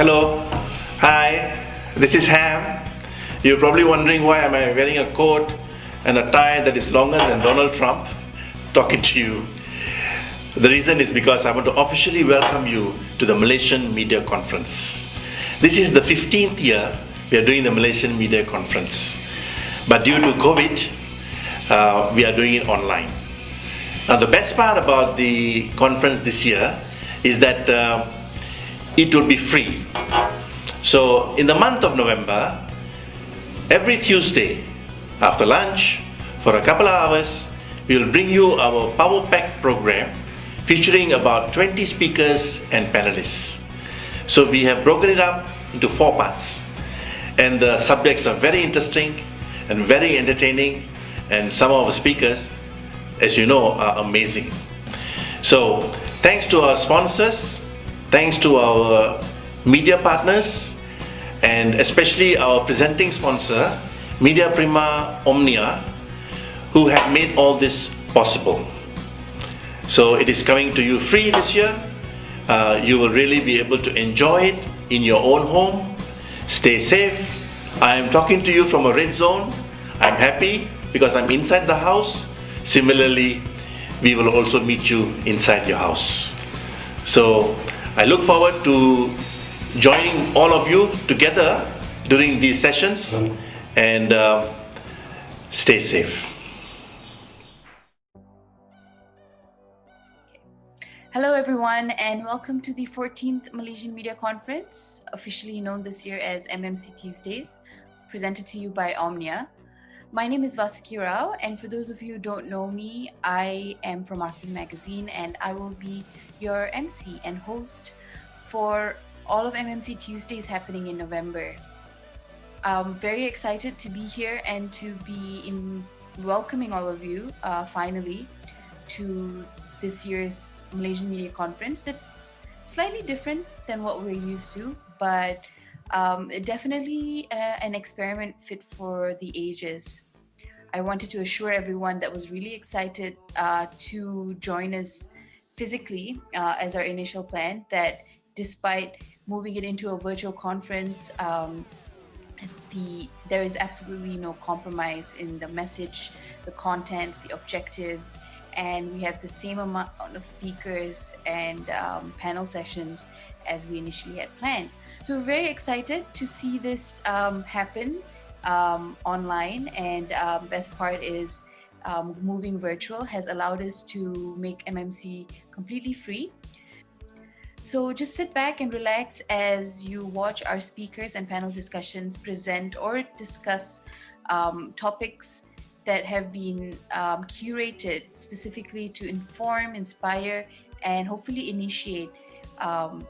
Hello, hi, this is Ham. You're probably wondering why am I wearing a coat and a tie that is longer than Donald Trump talking to you. The reason is because I want to officially welcome you to the Malaysian Media Conference. This is the 15th year we are doing the Malaysian Media Conference, but due to COVID, we are doing it online. Now the best part about the conference this year is that it will be free. So in the month of November, every Tuesday after lunch, for a couple of hours, we will bring you our Power Pack program featuring about 20 speakers and panelists. So we have broken it up into 4 parts, and the subjects are very interesting and very entertaining, and some of our speakers, as you know, are amazing. So thanks to our sponsors, thanks to our media partners, and especially our presenting sponsor, Media Prima Omnia, who have made all this possible. So it is coming to you free this year. You will really be able to enjoy it in your own home. Stay safe. I am talking to you from a red zone. I'm happy because I'm inside the house. Similarly, we will also meet you inside your house. So I look forward to joining all of you together during these sessions, and stay safe. Hello everyone, and welcome to the 14th Malaysian Media Conference, officially known this year as MMC Tuesdays, presented to you by Omnia. My name is Vasuki Rao, and for those of you who don't know me, I am from Marketing Magazine, and I will be your MC and host for all of MMC Tuesdays happening in November. I'm very excited to be here and to be welcoming all of you finally to this year's Malaysian Media Conference. That's slightly different than what we're used to, but definitely an experiment fit for the ages. I wanted to assure everyone that was really excited to join us physically as our initial plan, that despite moving it into a virtual conference, there is absolutely no compromise in the message, the content, the objectives, and we have the same amount of speakers and panel sessions as we initially had planned. So we're very excited to see this happen online, and best part is moving virtual has allowed us to make MMC completely free. So just sit back and relax as you watch our speakers and panel discussions present or discuss topics that have been curated specifically to inform, inspire, and hopefully initiate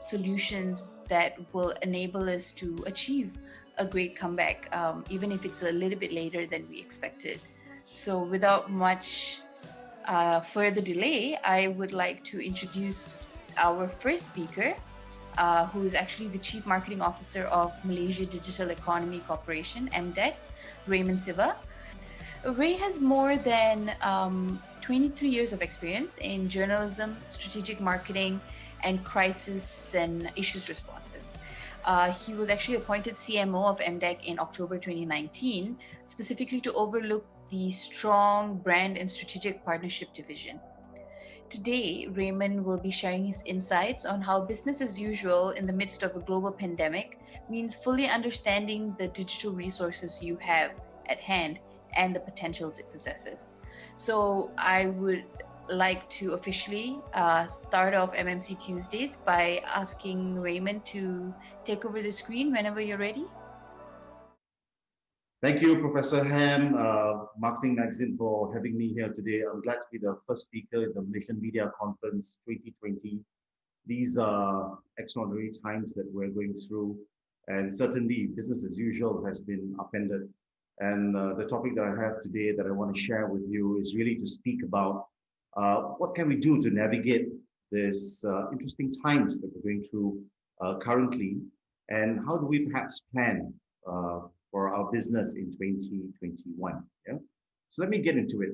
solutions that will enable us to achieve a great comeback, even if it's a little bit later than we expected. So without much further delay, I would like to introduce our first speaker, who is actually the Chief Marketing Officer of Malaysia Digital Economy Corporation, MDEC, Raymond Siva. Ray has more than 23 years of experience in journalism, strategic marketing, and crisis and issues responses. He was actually appointed CMO of MDEC in October 2019, specifically to overlook the strong brand and strategic partnership division. Today, Raymond will be sharing his insights on how business as usual in the midst of a global pandemic means fully understanding the digital resources you have at hand and the potentials it possesses. So I would like to officially start off MMC Tuesdays by asking Raymond to take over the screen whenever you're ready. Thank you, Professor Ham, Marketing Magazine, for having me here today. I'm glad to be the first speaker in the Malaysian Media Conference 2020. These are extraordinary times that we're going through, and certainly business as usual has been upended. And the topic that I have today that I want to share with you is really to speak about what can we do to navigate this interesting times that we're going through currently, and how do we perhaps plan for our business in 2021. Yeah? So let me get into it.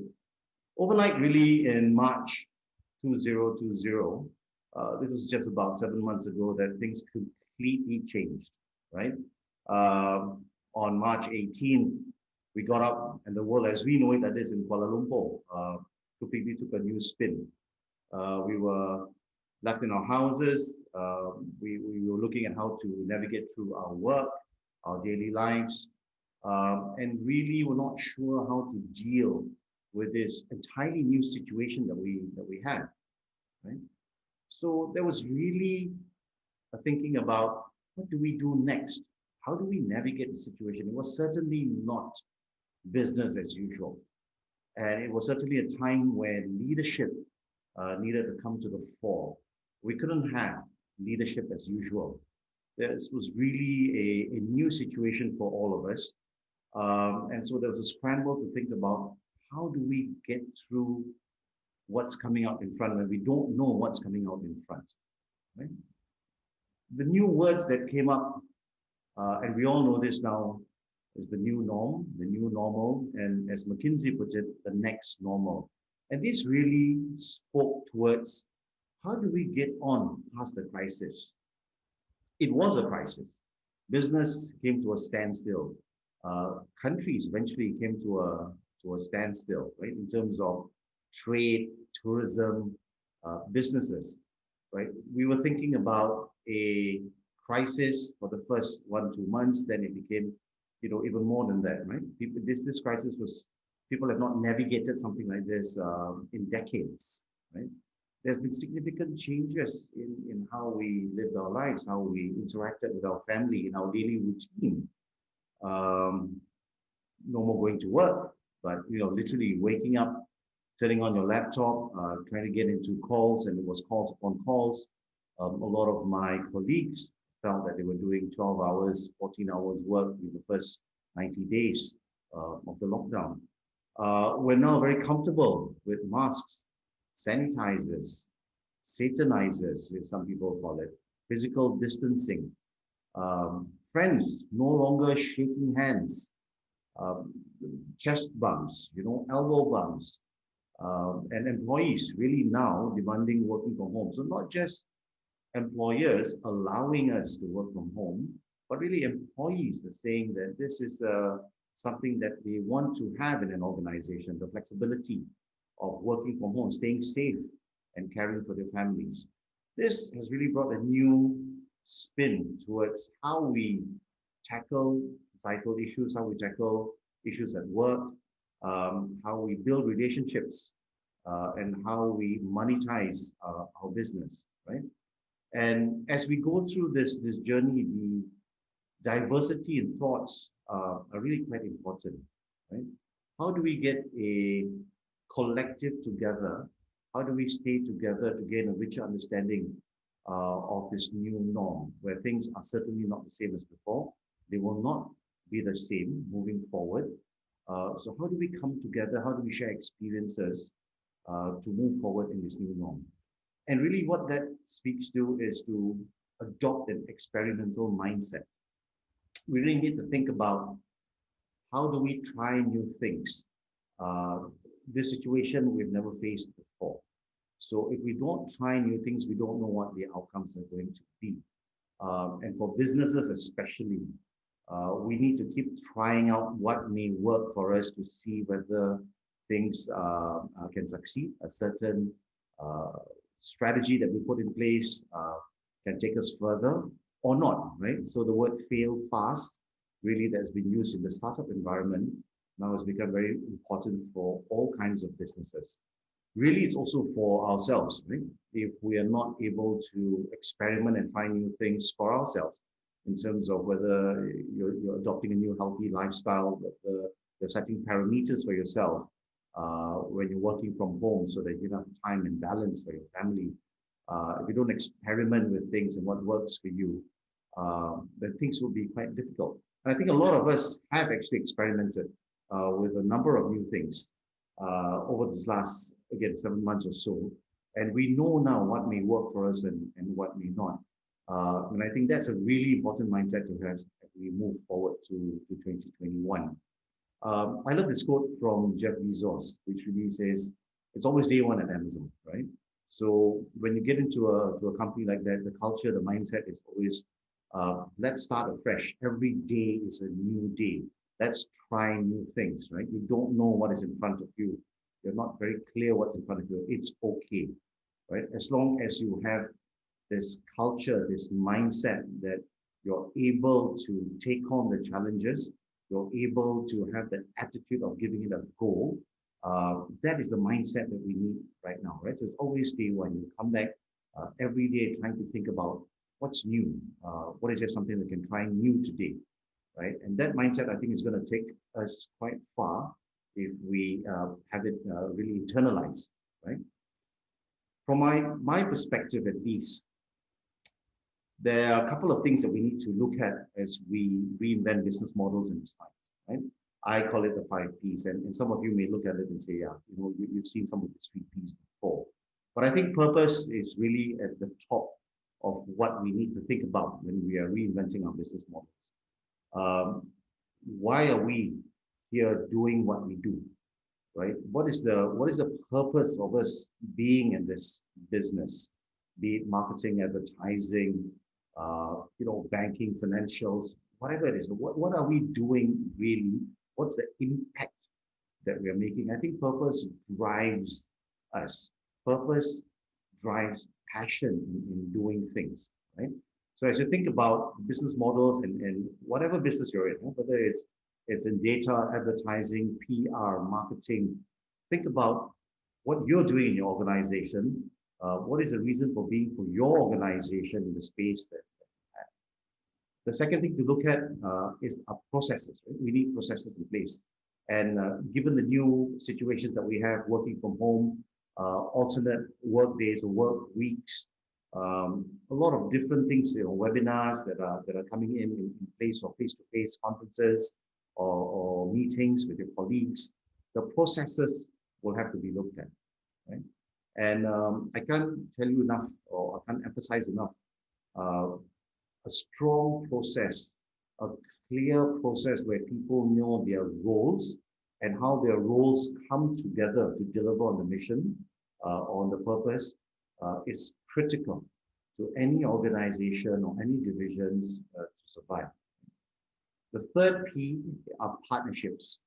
Overnight, really, in March 2020, this was just about 7 months ago that things completely changed, right? On March 18th, we got up and the world as we know it, that is in Kuala Lumpur, completely took a new spin. We were left in our houses. We were looking at how to navigate through our work, our daily lives, and really were not sure how to deal with this entirely new situation that we had, right? So there was really a thinking about what do we do next? How do we navigate the situation? It was certainly not business as usual. And it was certainly a time where leadership needed to come to the fore. We couldn't have leadership as usual. This was really a new situation for all of us. And so there was a scramble to think about how do we get through what's coming out in front when we don't know what's coming out in front, right? The new words that came up, and we all know this now, is the new norm, the new normal, and as McKinsey put it, the next normal. And this really spoke towards how do we get on past the crisis? It was a crisis. Business came to a standstill. Countries eventually came to a standstill, right? In terms of trade, tourism, businesses, right? We were thinking about a crisis for the first 1-2 months, then it became, even more than that, right? This crisis was, people have not navigated something like this in decades, right? There's been significant changes in how we lived our lives, how we interacted with our family, in our daily routine. No more going to work, but literally waking up, turning on your laptop, trying to get into calls, and it was calls upon calls. A lot of my colleagues felt that they were doing 12 hours, 14 hours work in the first 90 days of the lockdown. We're now very comfortable with masks, sanitizers, satanizers, as some people call it, physical distancing, friends no longer shaking hands, chest bumps, elbow bumps, and employees really now demanding working from home. So not just employers allowing us to work from home, but really employees are saying that this is something that they want to have in an organization, the flexibility of working from home, staying safe and caring for their families. This has really brought a new spin towards how we tackle societal issues, how we tackle issues at work, how we build relationships, and how we monetize our business, right? And as we go through this journey, the diversity in thoughts are really quite important, right? How do we get a collective together? How do we stay together to gain a richer understanding of this new norm, where things are certainly not the same as before? They will not be the same moving forward. So how do we come together? How do we share experiences to move forward in this new norm? And really what that speaks to is to adopt an experimental mindset. We really need to think about how do we try new things? This situation we've never faced before. So if we don't try new things, we don't know what the outcomes are going to be. And for businesses especially, we need to keep trying out what may work for us to see whether things can succeed. A certain strategy that we put in place can take us further or not, right? So the word fail fast, really, that's been used in the startup environment, now has become very important for all kinds of businesses. Really, it's also for ourselves, right? If we are not able to experiment and find new things for ourselves, in terms of whether you're adopting a new healthy lifestyle, whether you're setting parameters for yourself when you're working from home so that you have time and balance for your family, if you don't experiment with things and what works for you, then things will be quite difficult. And I think a lot of us have actually experimented with a number of new things over this last, again, 7 months or so. And we know now what may work for us and what may not. And I think that's a really important mindset to have as we move forward to 2021. I love this quote from Jeff Bezos, which really says, it's always day one at Amazon, right? So when you get into a company like that, the culture, the mindset is always, let's start afresh. Every day is a new day. Let's try new things, right? You don't know what is in front of you. You're not very clear what's in front of you. It's okay, right? As long as you have this culture, this mindset that you're able to take on the challenges, you're able to have the attitude of giving it a go. That is the mindset that we need right now, right? So it's always day one. You come back every day trying to think about what's new. What is there something that can try new today, right? And that mindset, I think, is going to take us quite far if we have it really internalized, right? From my perspective, at least, there are a couple of things that we need to look at as we reinvent business models in this time, right? I call it the 5 Ps, and some of you may look at it and say, yeah, you've seen some of the 3 Ps before. But I think purpose is really at the top of what we need to think about when we are reinventing our business models. Why are we here doing what we do, right? What is the purpose of us being in this business? Be it marketing, advertising, banking, financials, whatever it is. What are we doing really? What's the impact that we are making? I think purpose drives us. Purpose drives passion in doing things, right? So as you think about business models and whatever business you're in, whether it's in data, advertising, PR, marketing, think about what you're doing in your organization. What is the reason for being for your organization in the space that you have? The second thing to look at is our processes. Right? We need processes in place. And given the new situations that we have, working from home, alternate work days or work weeks, a lot of different things, webinars that are coming in place, or face-to-face conferences or meetings with your colleagues. The processes will have to be looked at, right? And I can't tell you enough, or I can't emphasize enough, a strong process, a clear process where people know their roles and how their roles come together to deliver on the mission, on the purpose, is critical to any organization or any divisions to survive. The third P are partnerships.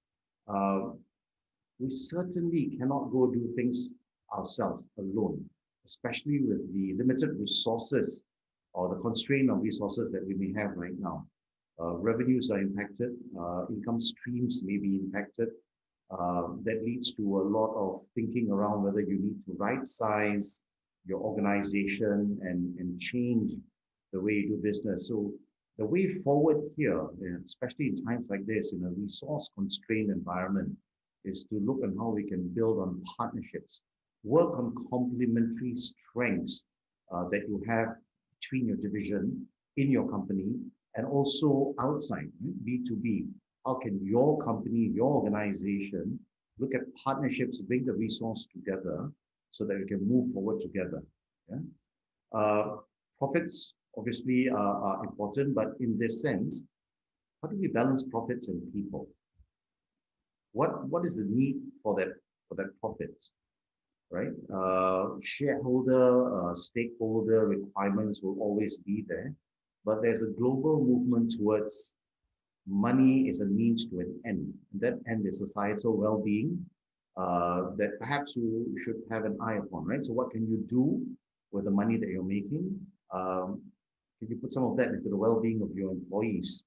We certainly cannot go do things ourselves alone, especially with the limited resources or the constraint of resources that we may have right now. Revenues are impacted, income streams may be impacted. That leads to a lot of thinking around whether you need to right size your organization and change the way you do business. So the way forward here, especially in times like this, in a resource-constrained environment, is to look at how we can build on partnerships, work on complementary strengths that you have between your division, in your company, and also outside, B2B. How can your company, your organization, look at partnerships, bring the resource together so that we can move forward together? Yeah? Profits obviously are important, but in this sense, how do we balance profits and people? What is the need for that profits, right? Shareholder, stakeholder requirements will always be there, but there's a global movement towards money is a means to an end. That end is societal well-being that perhaps you should have an eye upon, right? So what can you do with the money that you're making? Can you put some of that into the well-being of your employees?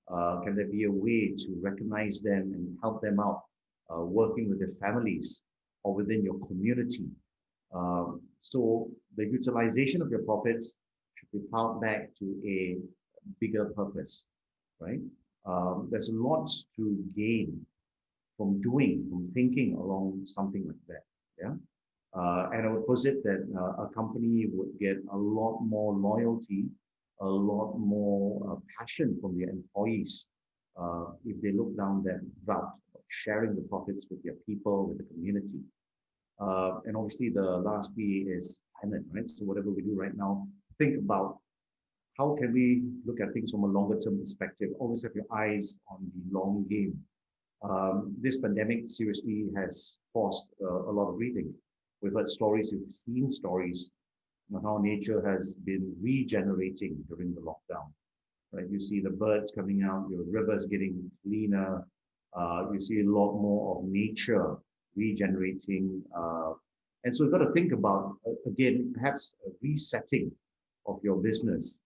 Can there be a way to recognize them and help them out, working with their families or within your community? So the utilization of your profits should be plowed back to a bigger purpose, right? There's lots to gain from thinking along something like that. Yeah. And I would posit that a company would get a lot more loyalty, a lot more passion from their employees if they look down that route of sharing the profits with their people, with the community. And obviously, the last P is planet, right? So whatever we do right now, think about how can we look at things from a longer term perspective. Always have your eyes on the long game. This pandemic seriously has forced a lot of reading. We've heard stories, we've seen stories on how nature has been regenerating during the lockdown. Right? You see the birds coming out, your rivers getting cleaner. You see a lot more of nature regenerating. And so we've got to think about, again, perhaps a resetting of your business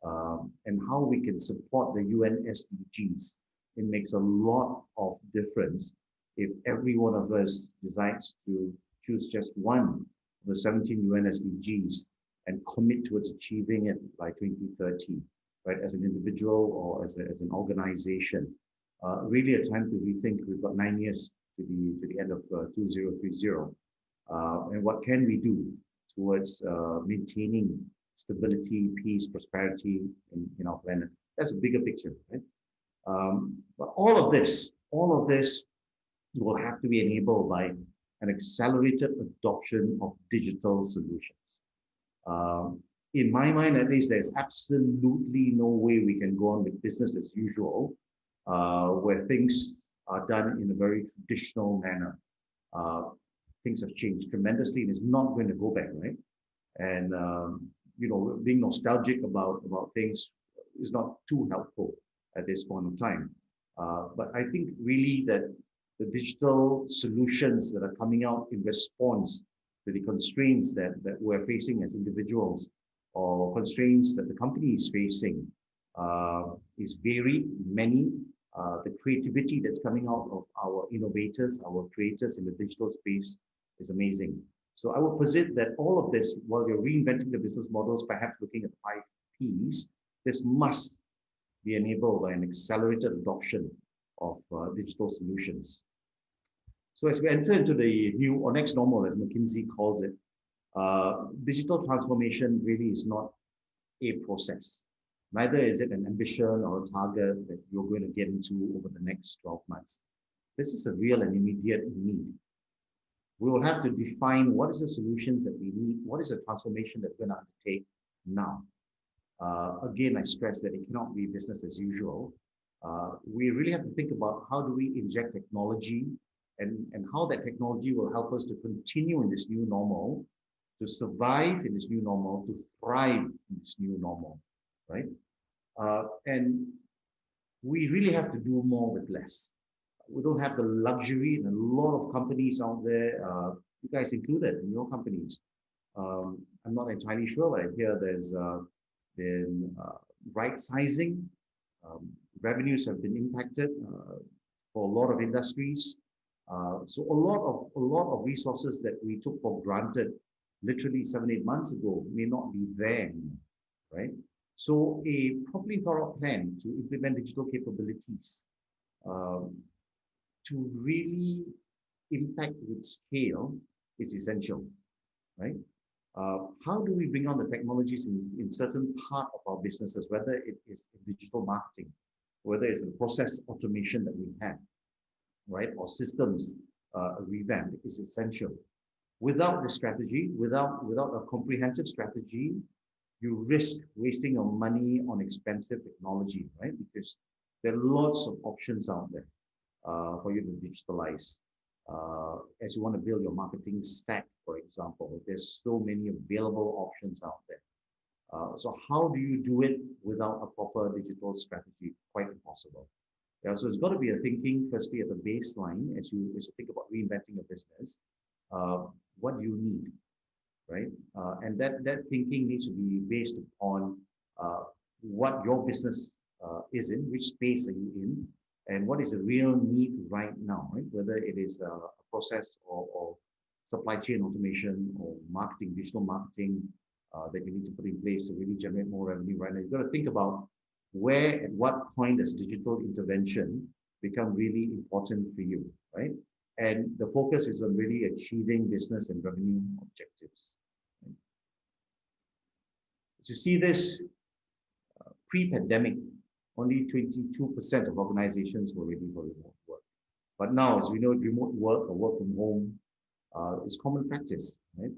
and how we can support the UN SDGs. It makes a lot of difference if every one of us decides to choose just one of the 17 UN SDGs and commit towards achieving it by 2030, right? As an individual or as an organization. Really a time to rethink. We've got 9 years to the end of 2030. And what can we do towards maintaining stability, peace, prosperity in our planet? That's a bigger picture, right? But all of this will have to be enabled by an accelerated adoption of digital solutions. In my mind, at least, there's absolutely no way we can go on with business as usual, where things are done in a very traditional manner. Things have changed tremendously, and it's not going to go back, right? And being nostalgic about things is not too helpful at this point of time. But I think really that the digital solutions that are coming out in response to the constraints that we're facing as individuals or constraints that the company is facing is very many. The creativity that's coming out of our innovators, our creators in the digital space is amazing. So I would posit that all of this, while you're reinventing the business models, perhaps looking at 5 Ps, this must be enabled by an accelerated adoption of digital solutions. So as we enter into the new or next normal, as McKinsey calls it, digital transformation really is not a process. Neither is it an ambition or a target that you're going to get into over the next 12 months. This is a real and immediate need. We will have to define what is the solutions that we need, what is the transformation that we're going to undertake now. Again, I stress that it cannot be business as usual. We really have to think about how do we inject technology and how that technology will help us to continue in this new normal, to survive in this new normal, to thrive in this new normal, right? And we really have to do more with less. We don't have the luxury, and a lot of companies out there, you guys included in your companies. I'm not entirely sure, but I hear there's been right sizing. Revenues have been impacted for a lot of industries. So a lot of resources that we took for granted literally 7-8 months ago may not be there anymore, right? So a properly thought out plan to implement digital capabilities to really impact with scale is essential, right? How do we bring on the technologies in certain part of our businesses, whether it is in digital marketing, whether it's the process automation that we have, right? Or systems revamp is essential. Without the strategy, without a comprehensive strategy, you risk wasting your money on expensive technology, right? Because there are lots of options out there for you to digitalize. As you want to build your marketing stack, for example, there's so many available options out there. So how do you do it without a proper digital strategy? Quite impossible. Yeah, so it's got to be a thinking, firstly, at the baseline, as you think about reinventing a business, what do you need, right? And that thinking needs to be based upon what your business is in, which space are you in, and what is the real need right now, right? Whether it is a process or supply chain automation or marketing, digital marketing that you need to put in place to really generate more revenue right now. You've got to think about where, at what point does digital intervention become really important for you, right? And the focus is on really achieving business and revenue objectives. As you see this, pre-pandemic, only 22% of organizations were ready for remote work. But now, as we know, remote work or work from home is common practice. Right?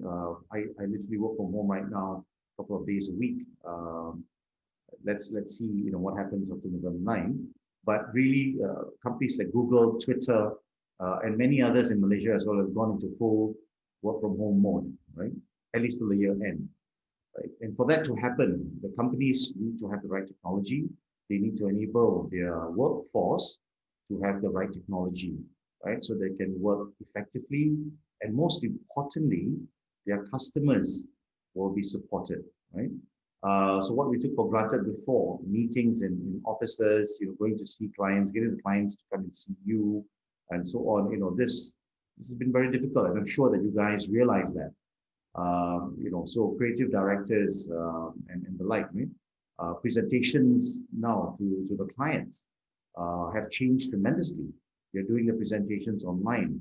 I literally work from home right now, a couple of days a week. Let's see, what happens up to November 9. But really, companies like Google, Twitter, and many others in Malaysia as well have gone into full work from home mode, right? At least till the year end. Right? And for that to happen, the companies need to have the right technology. They need to enable their workforce to have the right technology, right? So they can work effectively. And most importantly, their customers will be supported, right? So what we took for granted before, meetings in offices, going to see clients, getting the clients to come and see you, and so on, this has been very difficult. And I'm sure that you guys realize that. So creative directors and the like, right? Presentations now to the clients have changed tremendously. You're doing the presentations online.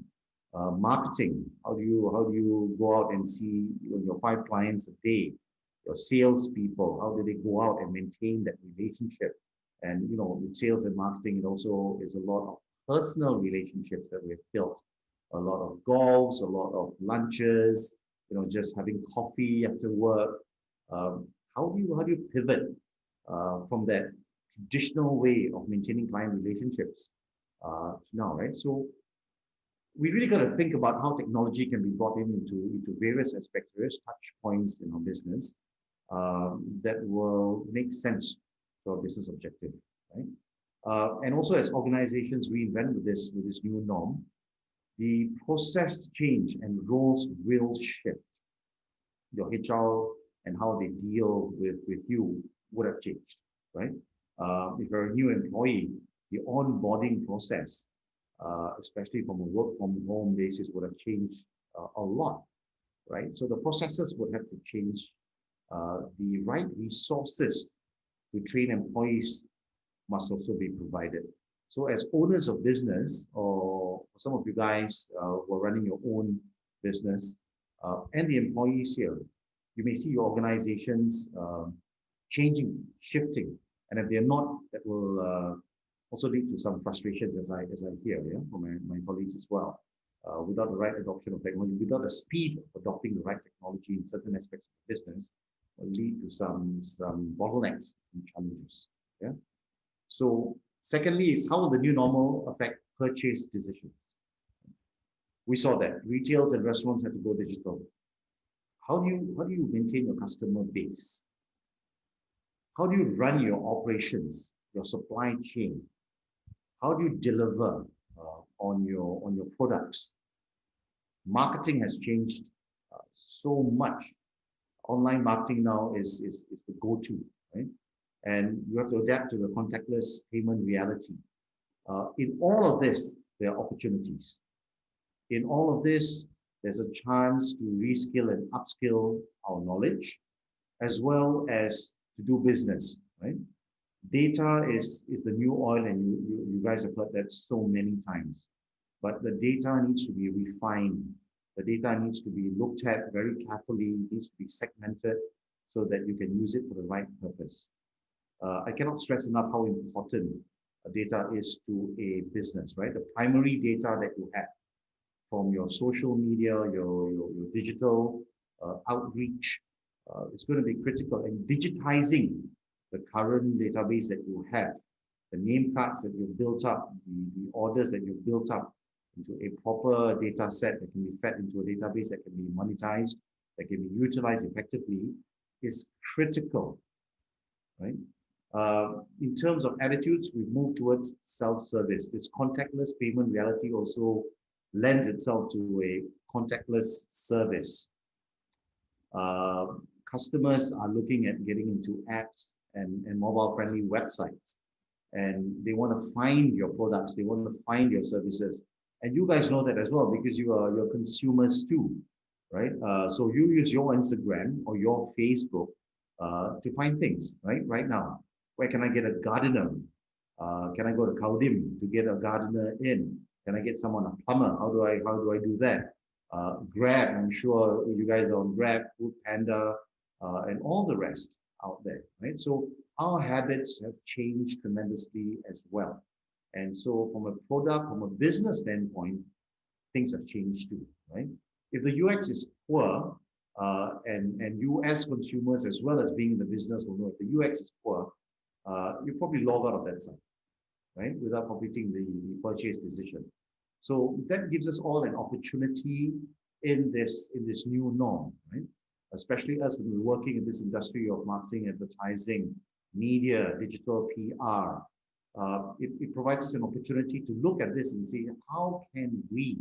Marketing, how do you go out and see your 5 clients a day? Your salespeople, how do they go out and maintain that relationship? And with sales and marketing, it also is a lot of personal relationships that we've built. A lot of golfs, a lot of lunches, just having coffee after work. How do you pivot from that traditional way of maintaining client relationships to now, right? So we really got to think about how technology can be brought into various aspects, various touch points in our business that will make sense to our business objective, right? And also as organizations reinvent with this new norm, the process change and roles will shift. Your HR and how they deal with you would have changed, right? If you're a new employee, the onboarding process, especially from a work from home basis, would have changed a lot, right? So the processes would have to change. The right resources to train employees must also be provided. So as owners of business, or some of you guys who are running your own business, and the employees here, you may see your organizations changing, shifting, and if they're not, that will also lead to some frustrations, as I hear, from my colleagues as well. Without the right adoption of technology, without the speed of adopting the right technology in certain aspects of the business, will lead to some bottlenecks and challenges. Yeah. So secondly is how will the new normal affect purchase decisions? We saw that retails and restaurants had to go digital. How do you maintain your customer base? How do you run your operations, your supply chain? How do you deliver on your products? Marketing has changed so much. Online marketing now is the go-to, right? And you have to adapt to the contactless payment reality. In all of this, there are opportunities. In all of this, there's a chance to reskill and upskill our knowledge, as well as to do business, right? Data is the new oil, and you guys have heard that so many times. But the data needs to be refined. The data needs to be looked at very carefully, needs to be segmented so that you can use it for the right purpose. I cannot stress enough how important data is to a business, right? The primary data that you have from your social media, your digital outreach is going to be critical. And digitizing the current database that you have, the name cards that you've built up, the orders that you've built up into a proper data set that can be fed into a database that can be monetized, that can be utilized effectively, is critical, right? In terms of attitudes, we've moved towards self-service. This contactless payment reality also lends itself to a contactless service. Customers are looking at getting into apps and mobile-friendly websites, and they want to find your products, they want to find your services. And you guys know that as well, because you're consumers too, right? So you use your Instagram or your Facebook to find things, right? Right now, where can I get a gardener? Can I go to Kaudim to get a gardener in? Can I get someone, a plumber? How do I do that? Grab, I'm sure you guys are on Grab, Food Panda, and all the rest out there, right? So our habits have changed tremendously as well. And so from a product, from a business standpoint, things have changed too, right? If the UX is poor, and you as consumers, as well as being in the business, will know if the UX is poor, you probably log out of that site, right? Without completing the purchase decision. So that gives us all an opportunity in this new norm, right? Especially us when we're working in this industry of marketing, advertising, media, digital PR. It provides us an opportunity to look at this and see how can we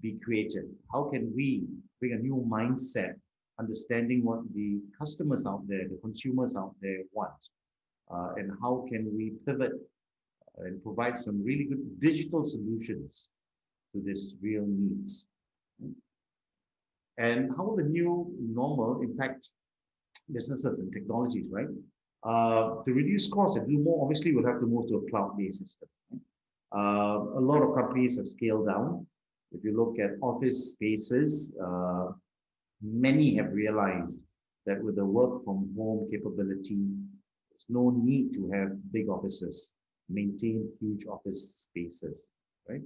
be creative? How can we bring a new mindset, understanding what the customers out there, the consumers out there want, and how can we pivot and provide some really good digital solutions to this real needs. And how will the new normal impact businesses and technologies, right? To reduce costs and do more, obviously we'll have to move to a cloud-based system. Right? A lot of companies have scaled down. If you look at office spaces, many have realized that with the work from home capability, there's no need to have big offices, maintain huge office spaces, right?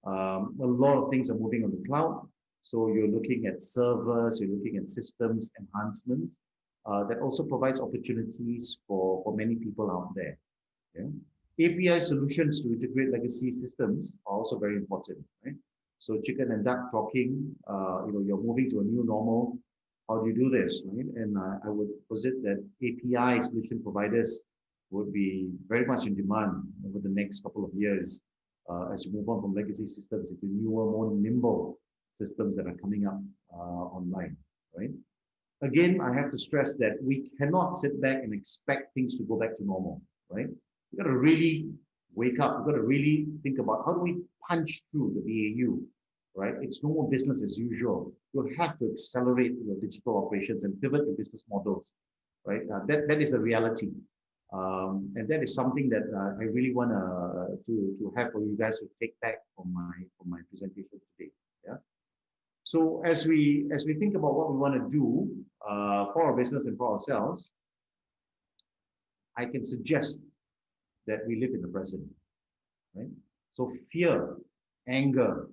A lot of things are moving on the cloud. So you're looking at servers, you're looking at systems enhancements that also provides opportunities for many people out there. Yeah? API solutions to integrate legacy systems are also very important, right? So chicken and duck talking, you're moving to a new normal. How do you do this, right? And I would posit that API solution providers would be very much in demand over the next couple of years as you move on from legacy systems into newer, more nimble systems that are coming up online, right? Again, I have to stress that we cannot sit back and expect things to go back to normal, right? We've got to really wake up. We've got to really think about how do we punch through the BAU, right? It's no more business as usual. You'll have to accelerate your digital operations and pivot your business models, right? That is the reality. And that is something that I really want to have for you guys to take back from my presentation today. Yeah. So as we think about what we want to do for our business and for ourselves, I can suggest that we live in the present, right? So fear, anger,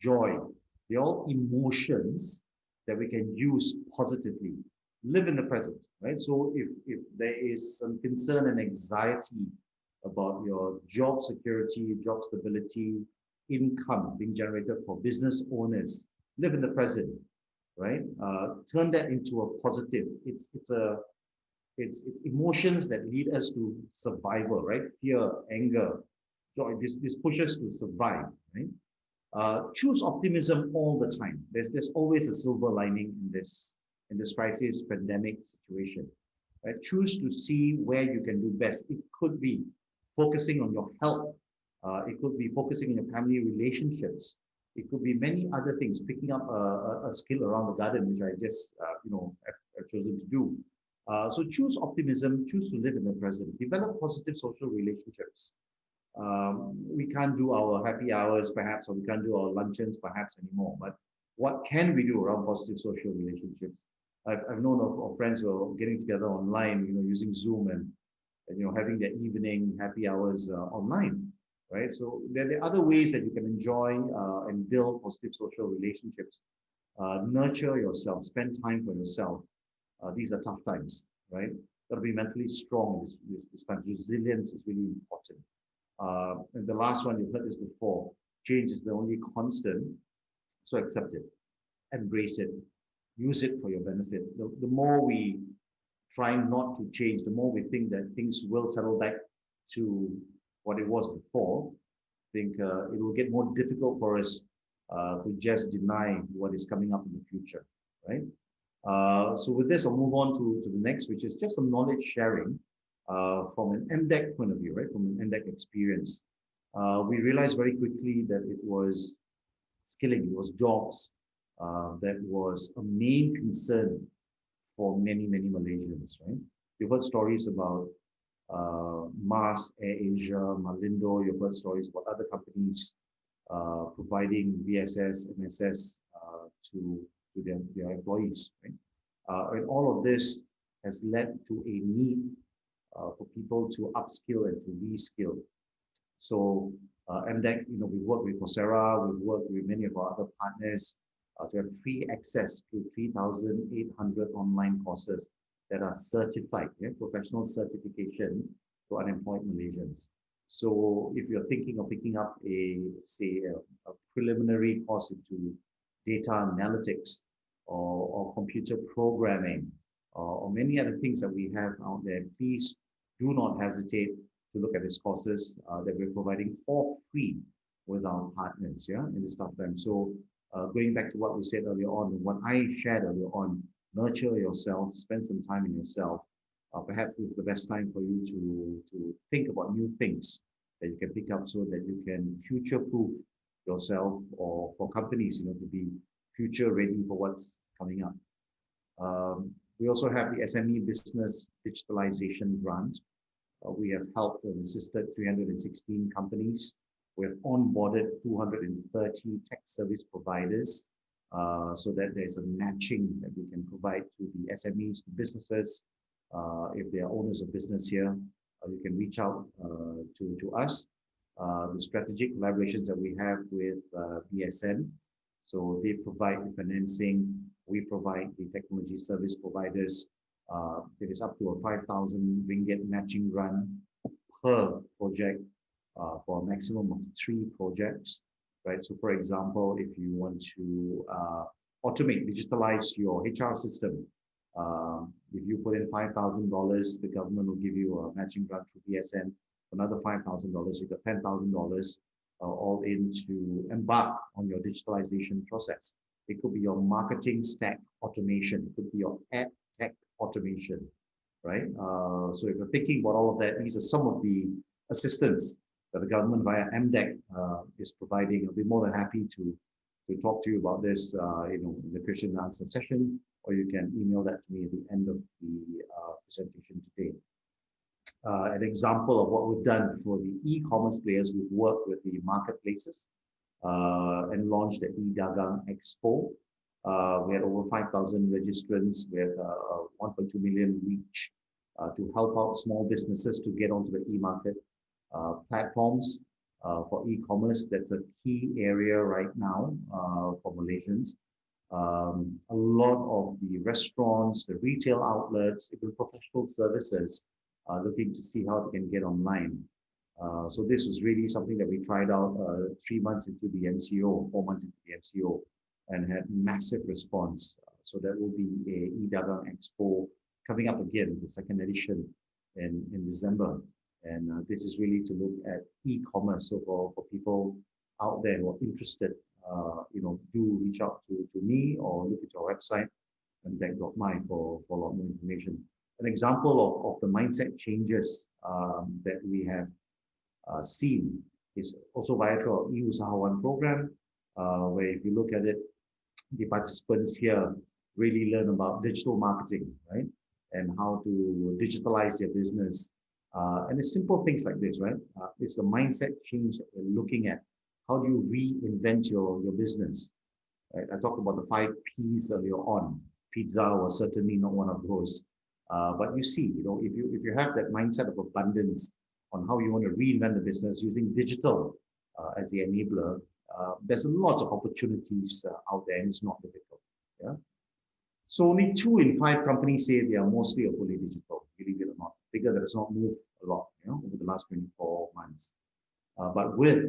joy, they're all emotions that we can use positively. Live in the present, right? So if there is some concern and anxiety about your job security, job stability, income being generated for business owners, live in the present, right? Turn that into a positive. It's emotions that lead us to survival, right? Fear, anger, joy. This pushes to survive, right? Choose optimism all the time. There's always a silver lining in this crisis, pandemic situation, right? Choose to see where you can do best. It could be focusing on your health. It could be focusing on your family relationships. It could be many other things. Picking up a skill around the garden, which I just have chosen to do. So choose optimism. Choose to live in the present. Develop positive social relationships. We can't do our happy hours, perhaps, or we can't do our luncheons, perhaps, anymore. But what can we do around positive social relationships? I've known of friends who are getting together online, using Zoom and having their evening happy hours online, right? So there are other ways that you can enjoy and build positive social relationships. Nurture yourself, spend time for yourself. These are tough times, right? Got to be mentally strong this time. Resilience is really important. And the last one, you've heard this before, change is the only constant, so accept it, embrace it, use it for your benefit. The more we try not to change, the more we think that things will settle back to what it was before, I think it will get more difficult for us to just deny what is coming up in the future, right? So with this, I'll move on to the next, which is just some knowledge sharing from an MDEC point of view, right? From an MDEC experience. We realized very quickly that it was skilling, it was jobs that was a main concern for many, many Malaysians, right? You've heard stories about Mars, Air Asia, Malindo, you've heard stories about other companies providing VSS, MSS to their employees, right? And all of this has led to a need for people to upskill and to reskill. So MDEC, we work with Coursera, we've worked with many of our other partners to have free access to 3,800 online courses that are certified, professional certification to unemployed Malaysians. So if you're thinking of picking up a preliminary course into data analytics or computer programming or many other things that we have out there, please do not hesitate to look at these courses that we're providing for free with our partners, in this tough time. So going back to what we said earlier on, and what I shared earlier on, nurture yourself, spend some time in yourself. Perhaps this is the best time for you to think about new things that you can pick up so that you can future-proof yourself or for companies, to be future ready for what's coming up. We also have the SME Business Digitalization Grant. We have helped and assisted 316 companies. We have onboarded 230 tech service providers so that there's a matching that we can provide to the SMEs, to businesses. If they are owners of business here, you can reach out to us. The strategic collaborations that we have with BSN. So they provide the financing, we provide the technology service providers. It is up to a 5,000 ringgit matching grant per project for a maximum of 3 projects, right? So for example, if you want to automate, digitalize your HR system, if you put in $5,000, the government will give you a matching grant through BSN. Another $5,000, you've got $10,000 all in to embark on your digitalization process. It could be your marketing stack automation. It could be your ad tech automation, right? So if you're thinking about all of that, these are some of the assistance that the government via MDEC is providing. I'll be more than happy to talk to you about this, in the question and answer session, or you can email that to me at the end of the presentation today. An example of what we've done for the e-commerce players, we've worked with the marketplaces and launched the e-Dagang Expo. We had over 5,000 registrants. We had 1.2 million reach to help out small businesses to get onto the e-market platforms for e-commerce. That's a key area right now for Malaysians. A lot of the restaurants, the retail outlets, even professional services are looking to see how they can get online. So this was really something that we tried out 3 months into the MCO, 4 months into the MCO, and had massive response. So that will be a e-Dagang Expo coming up again, the second edition in December. And this is really to look at e-commerce. So for people out there who are interested, do reach out to me or look at our website, mdec.my for a lot more information. An example of the mindset changes that we have seen is also via our e-Usahawan program, where if you look at it, the participants here really learn about digital marketing, right? And how to digitalize their business. And it's simple things like this, right? It's the mindset change that we're looking at. How do you reinvent your business? Right? I talked about the 5 Ps earlier on. Pizza was certainly not one of those. But you see, if you have that mindset of abundance on how you want to reinvent the business using digital as the enabler, there's a lot of opportunities out there, and it's not difficult. Yeah. So only 2 in 5 companies say they are mostly or fully digital. Believe it or not, figure that has not moved a lot, over the last 24 months. But with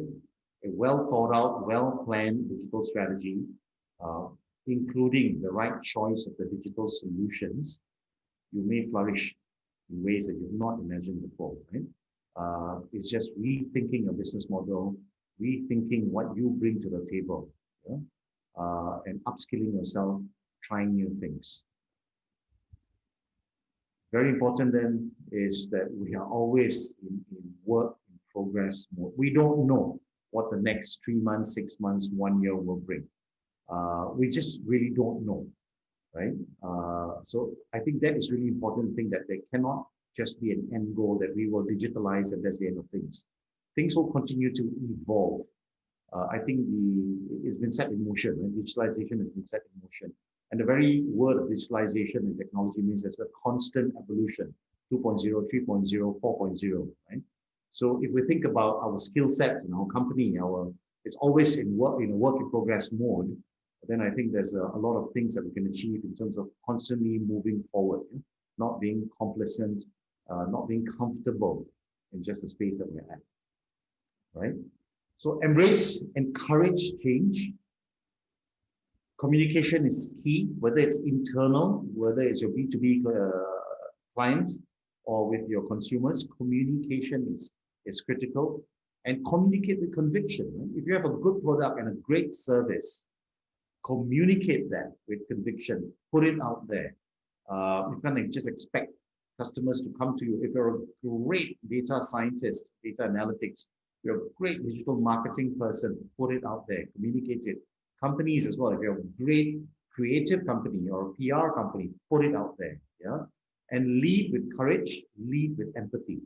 a well thought out, well planned digital strategy, including the right choice of the digital solutions, you may flourish in ways that you've not imagined before, right? It's just rethinking your business model, rethinking what you bring to the table, and upskilling yourself, trying new things. Very important then is that we are always in work in progress mode. We don't know what the next 3 months, 6 months, 1 year will bring. We just really don't know, right? So I think that is really important thing that they cannot just be an end goal that we will digitalize and that's the end of things. Things will continue to evolve. I think it's been set in motion, right? Digitalization has been set in motion. And the very word of digitalization and technology means there's a constant evolution, 2.0, 3.0, 4.0, right? So if we think about our skill sets in our company, it's always in work in progress mode, then I think there's a lot of things that we can achieve in terms of constantly moving forward, not being complacent, not being comfortable in just the space that we're at, right? So embrace, encourage change. Communication is key, whether it's internal, whether it's your B2B clients or with your consumers. Communication is critical, and communicate with conviction. Right? If you have a good product and a great service, communicate that with conviction, put it out there. You can't just expect customers to come to you. If you're a great data scientist, data analytics, you're a great digital marketing person, put it out there, communicate it. Companies as well, if you're a great creative company or a PR company, put it out there, yeah? And lead with courage, lead with empathy.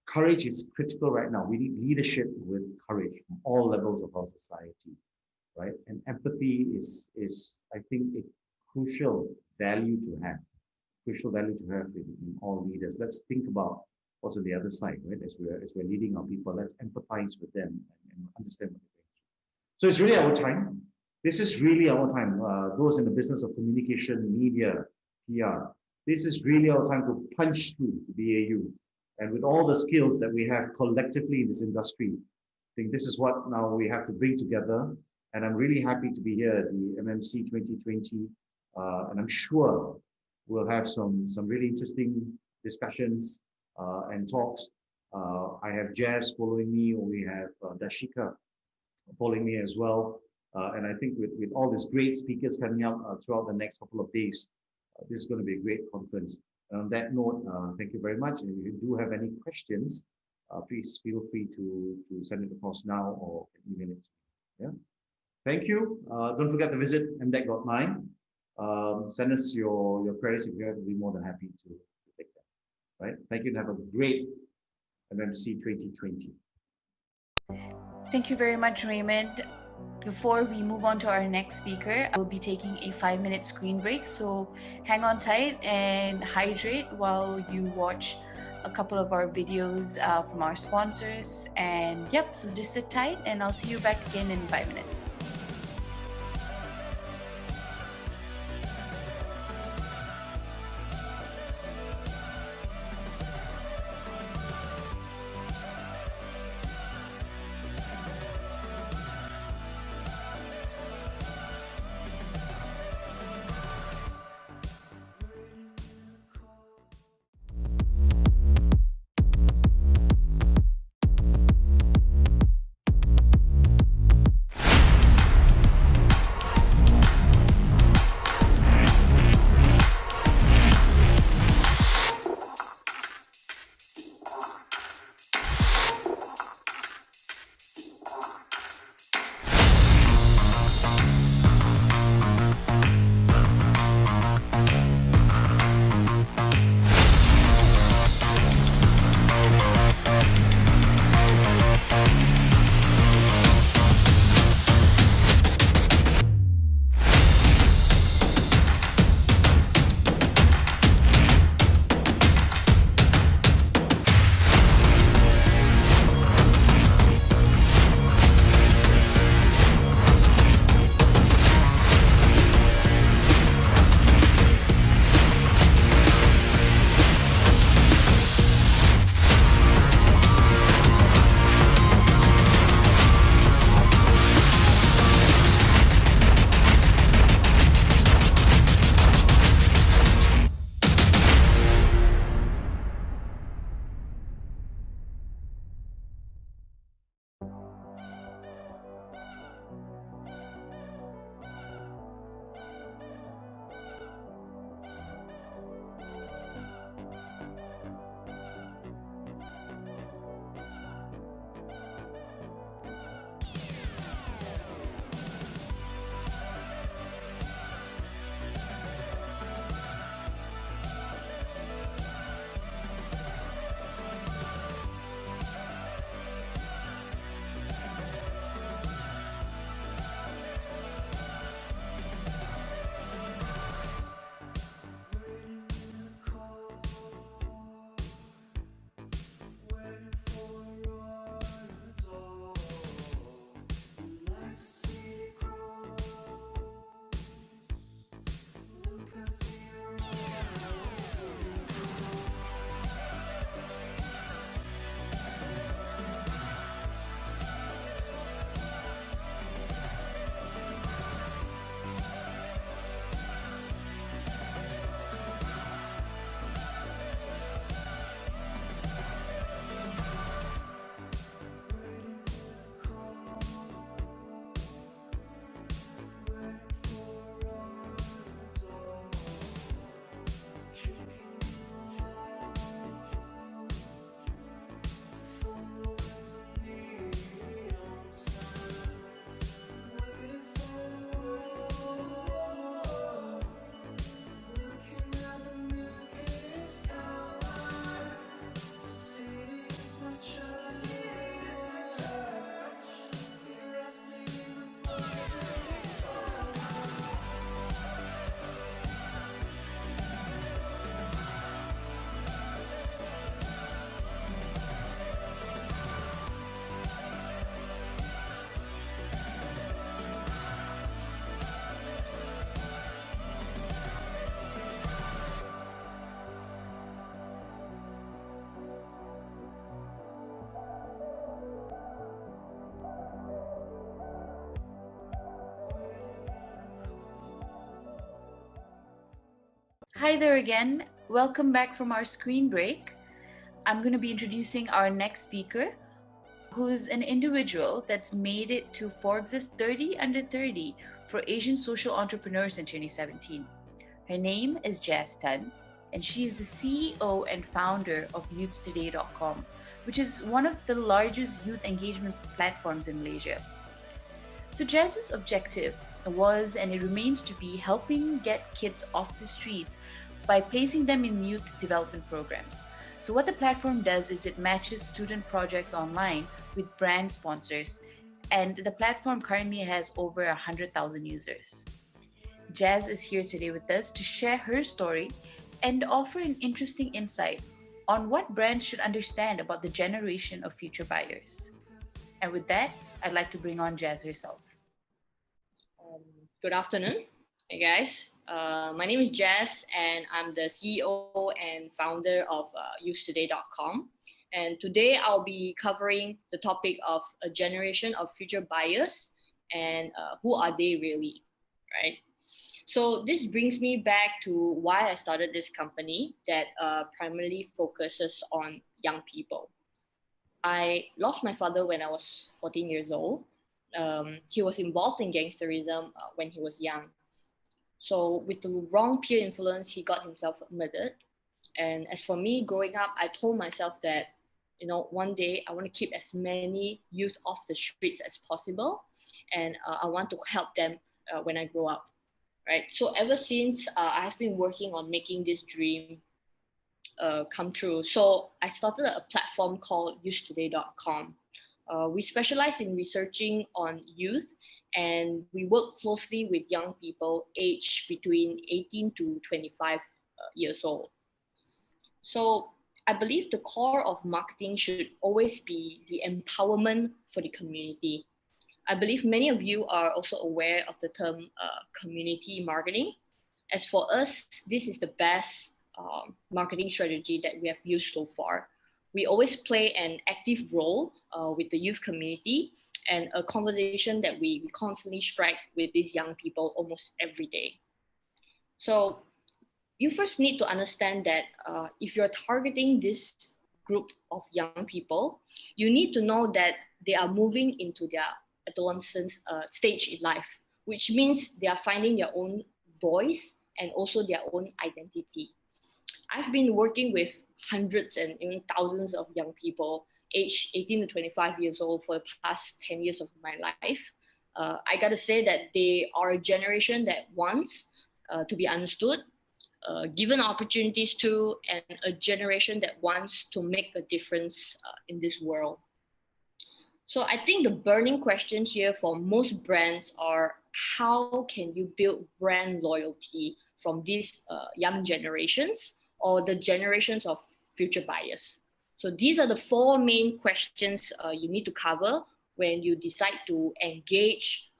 Courage is critical right now. We need leadership with courage from all levels of our society, right? And empathy is I think, a crucial value to have in all leaders. Let's think about what's on the other side, right? As we're leading our people, let's empathize with them and understand what they're doing. So it's really our time. This is really our time. Those in the business of communication, media, PR, this is really our time to punch through BAU. And with all the skills that we have collectively in this industry, I think this is what now we have to bring together. And I'm really happy to be here at the MMC 2020. And I'm sure we'll have some really interesting discussions and talks. I have Jazz following me, or we have Dashika following me as well. And I think with all these great speakers coming up throughout the next couple of days, this is going to be a great conference. And on that note, thank you very much. And if you do have any questions, please feel free to send it across now or email it. Yeah. Thank you. Don't forget to visit mdeck.9. Send us your queries if you have. We'll be more than happy to take that. Right. Thank you and have a great MMC 2020. Thank you very much, Raymond. Before we move on to our next speaker, I will be taking a 5-minute screen break. So hang on tight and hydrate while you watch a couple of our videos from our sponsors. And yep, so just sit tight and I'll see you back again in 5 minutes. Hi there again. Welcome back from our screen break. I'm going to be introducing our next speaker, who is an individual that's made it to Forbes' 30 Under 30 for Asian Social Entrepreneurs in 2017. Her name is Jazz Tan, and she is the CEO and founder of youthstoday.com, which is one of the largest youth engagement platforms in Malaysia. So Jazz's objective was, and it remains to be, helping get kids off the streets by placing them in youth development programs. So what the platform does is it matches student projects online with brand sponsors, and the platform currently has over 100,000 users. Jazz is here today with us to share her story and offer an interesting insight on what brands should understand about the generation of future buyers. And with that, I'd like to bring on Jazz herself. Good afternoon, hey guys. My name is Jazz, and I'm the CEO and founder of youthstoday.com. And today I'll be covering the topic of a generation of future buyers and who are they really, right? So this brings me back to why I started this company that primarily focuses on young people. I lost my father when I was 14 years old. He was involved in gangsterism when he was young. So with the wrong peer influence, he got himself murdered. And as for me, growing up, I told myself that, one day I want to keep as many youth off the streets as possible. And I want to help them when I grow up, right? So ever since, I have been working on making this dream come true. So I started a platform called youthstoday.com. We specialize in researching on youth, and we work closely with young people aged between 18 to 25 years old. So I believe the core of marketing should always be the empowerment for the community. I believe many of you are also aware of the term community marketing. As for us, this is the best marketing strategy that we have used so far. We always play an active role with the youth community, and a conversation that we constantly strike with these young people almost every day. So you first need to understand that if you're targeting this group of young people, you need to know that they are moving into their adolescence stage in life, which means they are finding their own voice and also their own identity. I've been working with hundreds and even thousands of young people aged 18 to 25 years old for the past 10 years of my life. I gotta say that they are a generation that wants to be understood, given opportunities to, and a generation that wants to make a difference in this world. So I think the burning question here for most brands are, how can you build brand loyalty from these young generations or the generations of future buyers? So these are the four main questions you need to cover when you decide to engage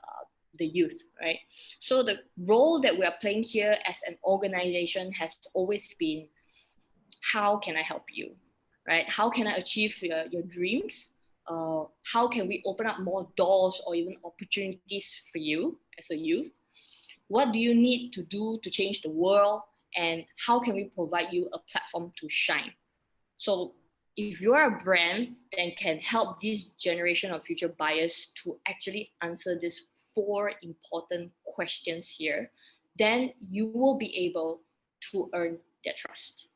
the youth, right? So the role that we are playing here as an organization has always been, how can I help you, right? How can I achieve your dreams? How can we open up more doors or even opportunities for you as a youth? What do you need to do to change the world? And how can we provide you a platform to shine? So if you're a brand that can help this generation of future buyers to actually answer these four important questions here, then you will be able to earn their trust.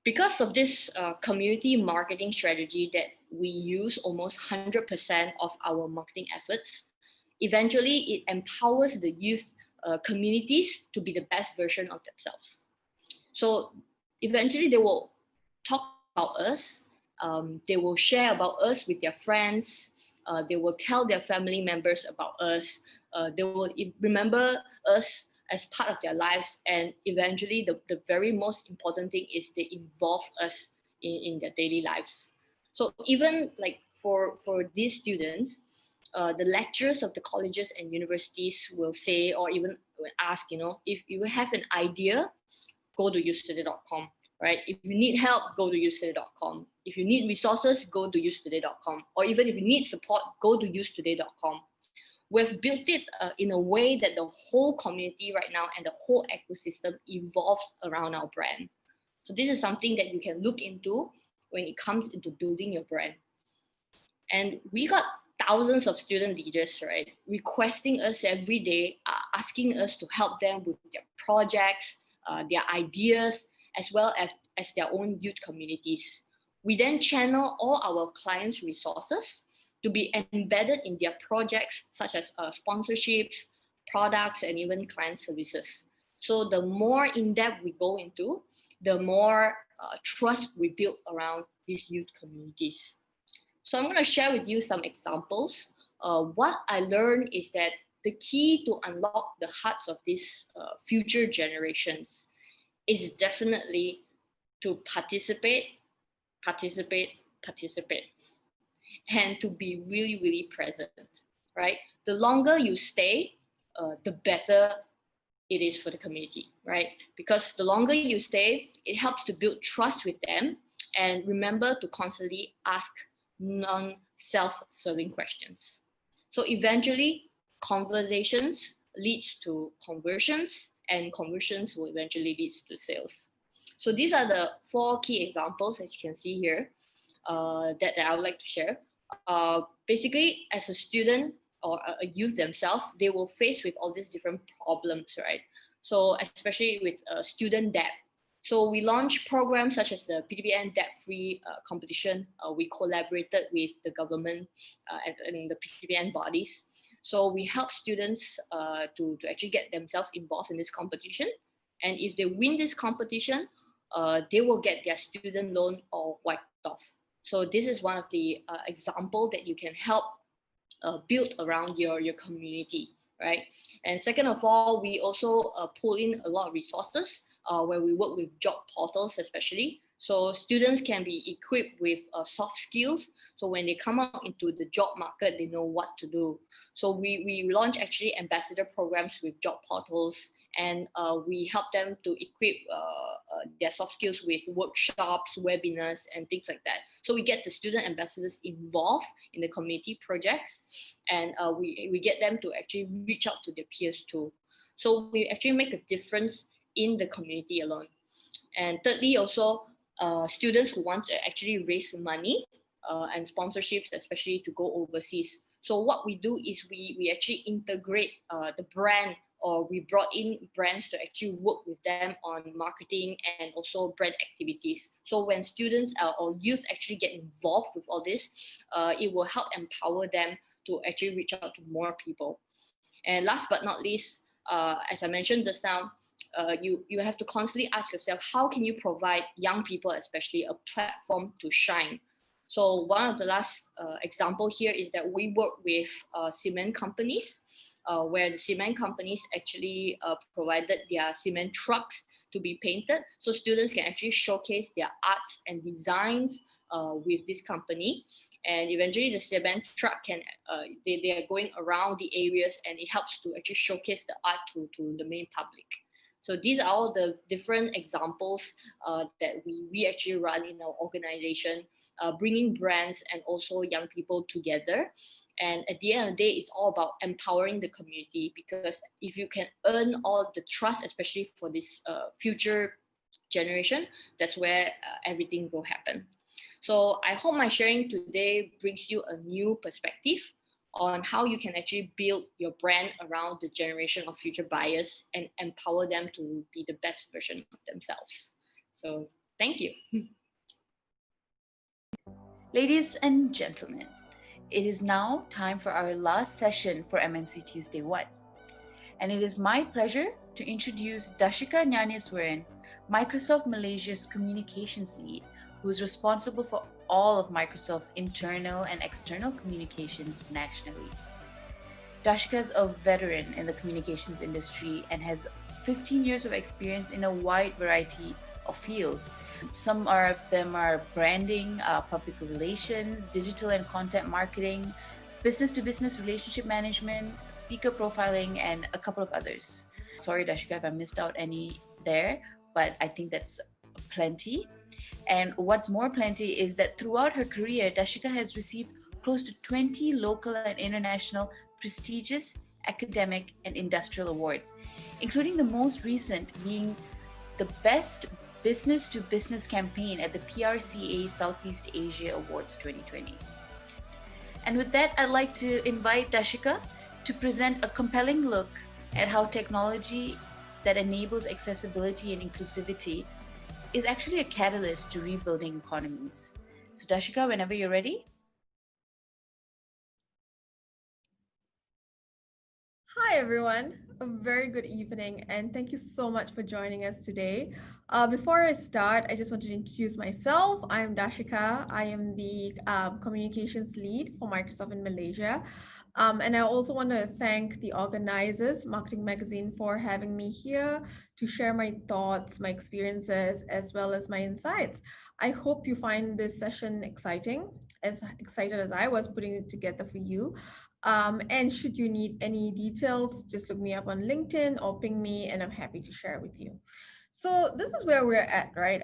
Because of this community marketing strategy that we use almost 100% of our marketing efforts, eventually it empowers the youth communities to be the best version of themselves. So eventually they will talk about us, they will share about us with their friends, they will tell their family members about us, they will remember us as part of their lives, and eventually the very most important thing is they involve us in their daily lives. So even like for these students, the lecturers of the colleges and universities will say, or even will ask, if you have an idea, go to youthstoday.com, right? If you need help, go to youthstoday.com. If you need resources, go to youthstoday.com. Or even if you need support, go to youthstoday.com. we've built it in a way that the whole community right now and the whole ecosystem evolves around our brand. So this is something that you can look into when it comes into building your brand. And we got thousands of student leaders, right, requesting us every day, asking us to help them with their projects, their ideas, as well as their own youth communities. We then channel all our clients' resources to be embedded in their projects, such as sponsorships, products, and even client services. So the more in-depth we go into, the more trust we build around these youth communities. So I'm going to share with you some examples. What I learned is that the key to unlock the hearts of these future generations is definitely to participate, and to be really, really present, right? The longer you stay, the better it is for the community, right? Because the longer you stay, it helps to build trust with them. And remember to constantly ask non-self-serving questions. So eventually, conversations leads to conversions, and conversions will eventually lead to sales. So these are the 4 key examples, as you can see here, that I would like to share. Basically, as a student or a youth themselves, they will face with all these different problems, right? So especially with student debt. So we launched programs such as the PTPN debt-free competition. We collaborated with the government and the PTPN bodies. So we help students to actually get themselves involved in this competition. And if they win this competition, they will get their student loan all wiped off. So this is one of the example that you can help build around your community, right? And second of all, we also pull in a lot of resources where we work with job portals especially. So students can be equipped with soft skills. So when they come out into the job market, they know what to do. So we launch actually ambassador programs with job portals, and we help them to equip their soft skills with workshops, webinars, and things like that. So we get the student ambassadors involved in the community projects, and we get them to actually reach out to their peers too. So we actually make a difference in the community alone. And thirdly, also students who want to actually raise money and sponsorships, especially to go overseas. So what we do is we actually integrate the brand, or we brought in brands to actually work with them on marketing and also brand activities. So when students or youth actually get involved with all this, it will help empower them to actually reach out to more people. And last but not least, as I mentioned just now, you have to constantly ask yourself, how can you provide young people, especially, a platform to shine? So one of the last example here is that we work with cement companies, where the cement companies actually provided their cement trucks to be painted. So students can actually showcase their arts and designs with this company. And eventually the cement truck can, they are going around the areas, and it helps to actually showcase the art to the main public. So these are all the different examples that we actually run in our organization, bringing brands and also young people together. And at the end of the day, it's all about empowering the community, because if you can earn all the trust, especially for this future generation, that's where everything will happen. So I hope my sharing today brings you a new perspective on how you can actually build your brand around the generation of future buyers and empower them to be the best version of themselves. So thank you. Ladies and gentlemen, it is now time for our last session for MMC Tuesday 1. And it is my pleasure to introduce Dashika Nyanyaswaran, Microsoft Malaysia's communications lead, who is responsible for all of Microsoft's internal and external communications nationally. Dashika is a veteran in the communications industry and has 15 years of experience in a wide variety of fields. Some of them are branding, public relations, digital and content marketing, business-to-business relationship management, speaker profiling, and a couple of others. Sorry, Dashika, if I missed out any there, but I think that's plenty. And what's more plenty is that throughout her career, Dashika has received close to 20 local and international prestigious academic and industrial awards, including the most recent being the Best Business to Business Campaign at the PRCA Southeast Asia Awards 2020. And with that, I'd like to invite Dashika to present a compelling look at how technology that enables accessibility and inclusivity is actually a catalyst to rebuilding economies. So Dashika, whenever you're ready. Hi, everyone. A very good evening, and thank you so much for joining us today. Before I start, I just want to introduce myself. I am Dashika. I am the communications lead for Microsoft in Malaysia. And I also want to thank the organizers, Marketing Magazine, for having me here to share my thoughts, my experiences, as well as my insights. I hope you find this session exciting, as excited as I was putting it together for you. And should you need any details, just look me up on LinkedIn or ping me, and I'm happy to share with you. So this is where we're at, right?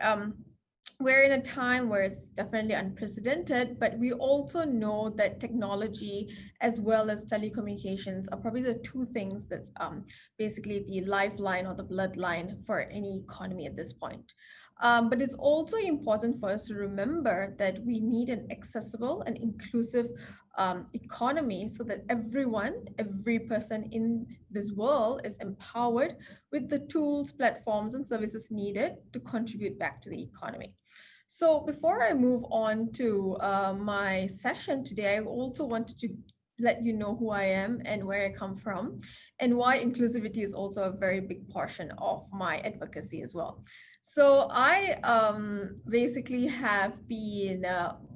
We're in a time where it's definitely unprecedented, but we also know that technology as well as telecommunications are probably the two things that's basically the lifeline or the bloodline for any economy at this point. But it's also important for us to remember that we need an accessible and inclusive economy so that everyone, every person in this world is empowered with the tools, platforms, and services needed to contribute back to the economy. So before I move on to my session today, I also wanted to let you know who I am and where I come from, and why inclusivity is also a very big portion of my advocacy as well. So I basically have been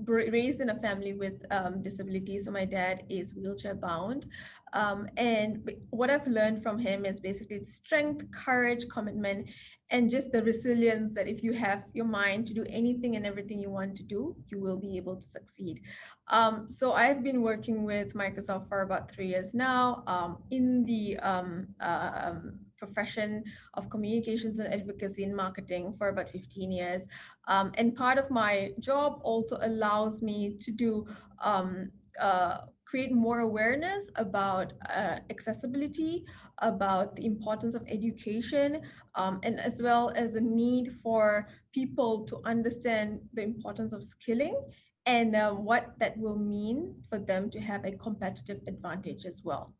raised in a family with disabilities. So my dad is wheelchair bound. And what I've learned from him is basically strength, courage, commitment, and just the resilience that if you have your mind to do anything and everything you want to do, you will be able to succeed. So I've been working with Microsoft for about 3 years now in the profession of communications and advocacy and marketing for about 15 years. And part of my job also allows me to do create more awareness about accessibility, about the importance of education, and as well as the need for people to understand the importance of skilling and what that will mean for them to have a competitive advantage as well.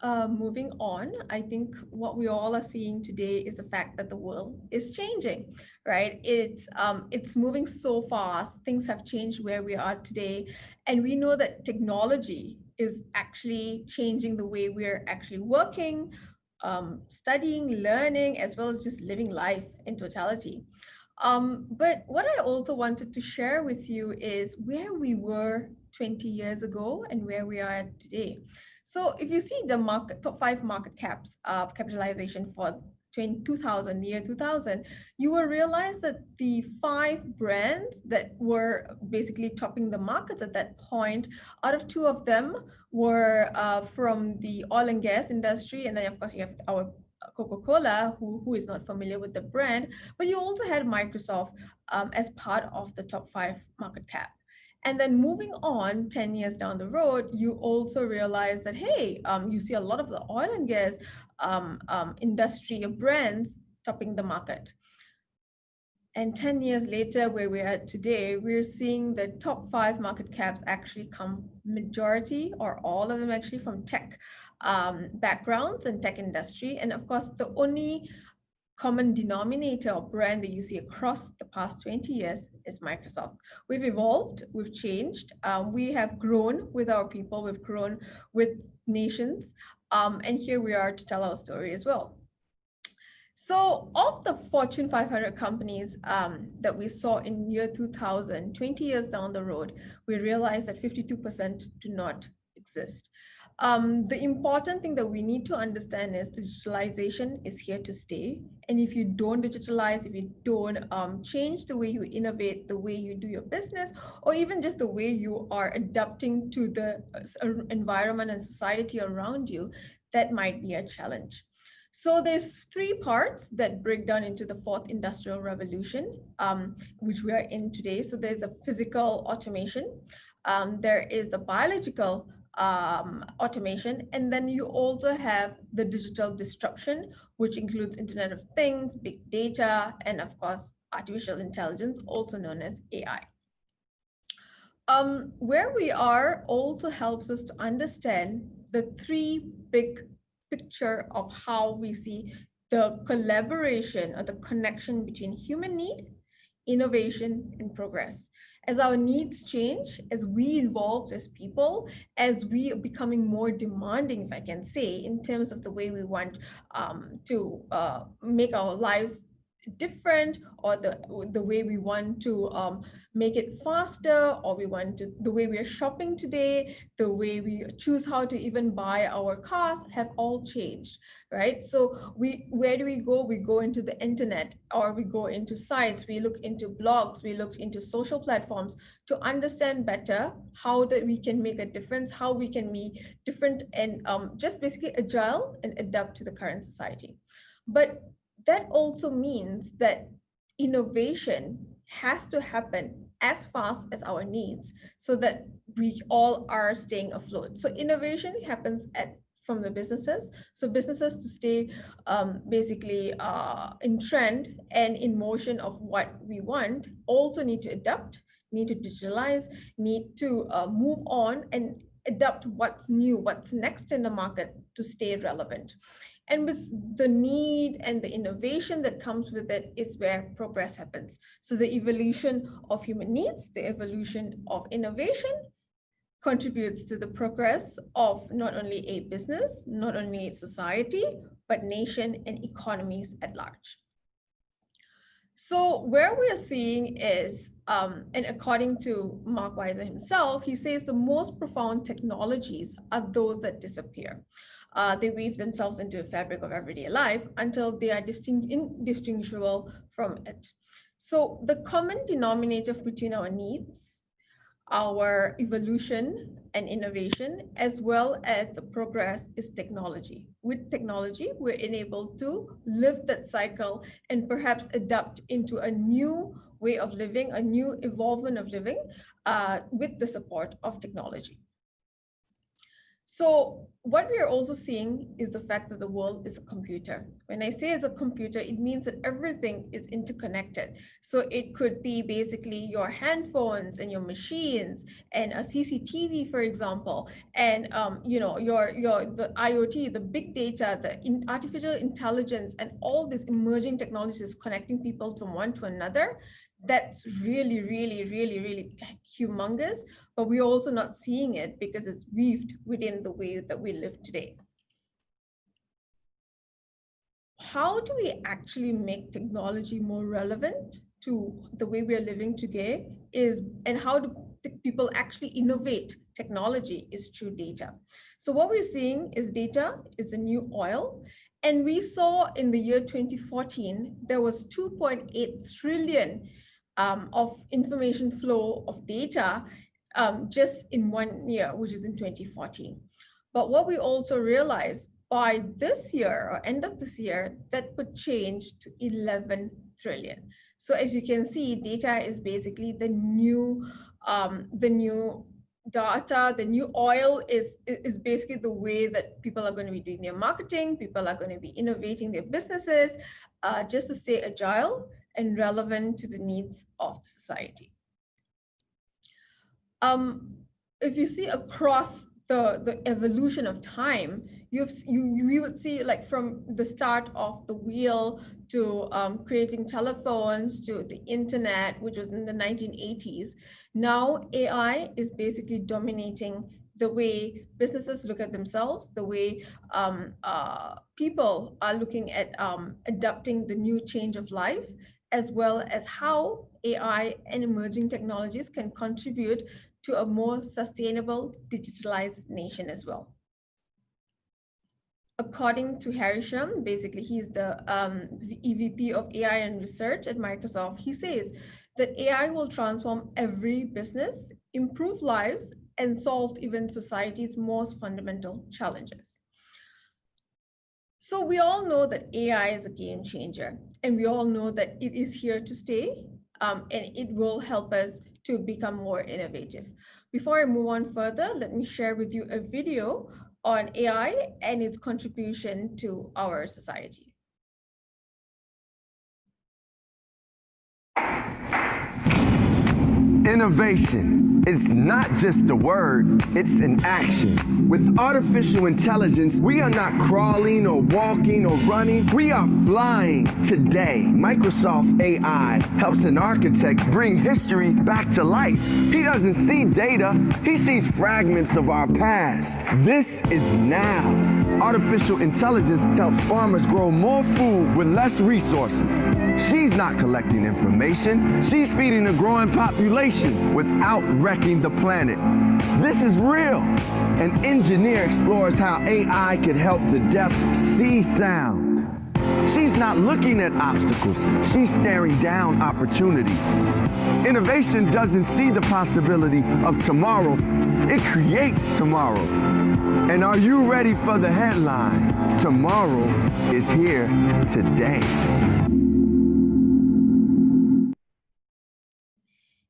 Moving on, I think what we all are seeing today is the fact that the world is changing, right? It's moving so fast. Things have changed where we are today, and we know that technology is actually changing the way we're actually working, studying, learning, as well as just living life in totality. But what I also wanted to share with you is where we were 20 years ago and where we are at today. So if you see the top 5 market caps capitalization for 2000, year 2000, you will realize that the 5 brands that were basically topping the markets at that point, out of 2 of them were from the oil and gas industry. And then of course you have our Coca-Cola, who is not familiar with the brand, but you also had Microsoft as part of the top 5 market cap. And then moving on 10 years down the road, you also realize that, hey, you see a lot of the oil and gas industry brands topping the market. And 10 years later, where we're at today, we're seeing the top 5 market caps actually come majority or all of them actually from tech backgrounds and tech industry. And of course, the only common denominator or brand that you see across the past 20 years is Microsoft. We've evolved, we've changed, we have grown with our people, we've grown with nations, and here we are to tell our story as well. So of the Fortune 500 companies that we saw in year 2000, 20 years down the road, we realized that 52% do not exist. The important thing that we need to understand is digitalization is here to stay. And if you don't digitalize, if you don't change the way you innovate, the way you do your business, or even just the way you are adapting to the environment and society around you, that might be a challenge. So there's 3 parts that break down into the 4th industrial revolution, which we are in today. So there's a physical automation, there is the biological automation. And then you also have the digital disruption, which includes Internet of Things, big data, and of course, artificial intelligence, also known as AI. Where we are also helps us to understand the three big picture of how we see the collaboration or the connection between human need, innovation, and progress. As our needs change, as we evolve as people, as we are becoming more demanding, if I can say, in terms of the way we want to make our lives different, or the way we want to make it faster, or we want to, the way we are shopping today, the way we choose how to even buy our cars have all changed, right? So where do we go? We go into the internet, or we go into sites, we look into blogs, we look into social platforms to understand better how that we can make a difference, how we can be different, and just basically agile and adapt to the current society. But that also means that innovation has to happen as fast as our needs so that we all are staying afloat. So innovation happens from the businesses. So businesses, to stay basically in trend and in motion of what we want, also need to adapt, need to digitalize, need to move on and adapt what's new, what's next in the market to stay relevant. And with the need and the innovation that comes with it is where progress happens. So the evolution of human needs, the evolution of innovation contributes to the progress of not only a business, not only society, but nation and economies at large. So where we are seeing is, and according to Mark Weiser himself, he says the most profound technologies are those that disappear. They weave themselves into a fabric of everyday life until they are indistinguishable from it. So the common denominator between our needs, our evolution and innovation, as well as the progress, is technology. With technology, we're enabled to live that cycle and perhaps adapt into a new way of living, a new evolvement of living with the support of technology. So what we are also seeing is the fact that the world is a computer. When I say it's a computer, it means that everything is interconnected. So it could be basically your handphones and your machines and a CCTV, for example, and the IoT, the big data, the artificial intelligence, and all these emerging technologies connecting people from one to another. That's really, really, really, really humongous, but we're also not seeing it because it's weaved within the way that we live today. How do we actually make technology more relevant to the way we are living today and how do people actually innovate technology is through data. So what we're seeing is data is the new oil. And we saw in the year 2014, there was 2.8 trillion of information flow of data just in 1 year, which is in 2014. But what we also realized by this year or end of this year, that would change to 11 trillion. So as you can see, data is basically the new data, the new oil is basically the way that people are going to be doing their marketing, people are going to be innovating their businesses just to stay agile and relevant to the needs of the society. If you see across the evolution of time, we would see, like, from the start of the wheel to creating telephones to the internet, which was in the 1980s. Now AI is basically dominating the way businesses look at themselves, the way people are looking at adapting the new change of life, as well as how AI and emerging technologies can contribute to a more sustainable, digitalized nation as well. According to Harisham, basically he's the EVP of AI and research at Microsoft, he says that AI will transform every business, improve lives, and solve even society's most fundamental challenges. So we all know that AI is a game changer, and we all know that it is here to stay, and it will help us to become more innovative. Before I move on further, let me share with you a video on AI and its contribution to our society. Innovation is not just a word, it's an action. With artificial intelligence, we are not crawling or walking or running, we are flying. Today, Microsoft AI helps an architect bring history back to life. He doesn't see data, he sees fragments of our past. This is now. Artificial intelligence helps farmers grow more food with less resources. She's not collecting information, she's feeding a growing population without wrecking the planet. This is real. An engineer explores how AI can help the deaf see sound. She's not looking at obstacles, she's staring down opportunity. Innovation doesn't see the possibility of tomorrow, it creates tomorrow. And are you ready for the headline? Tomorrow is here today.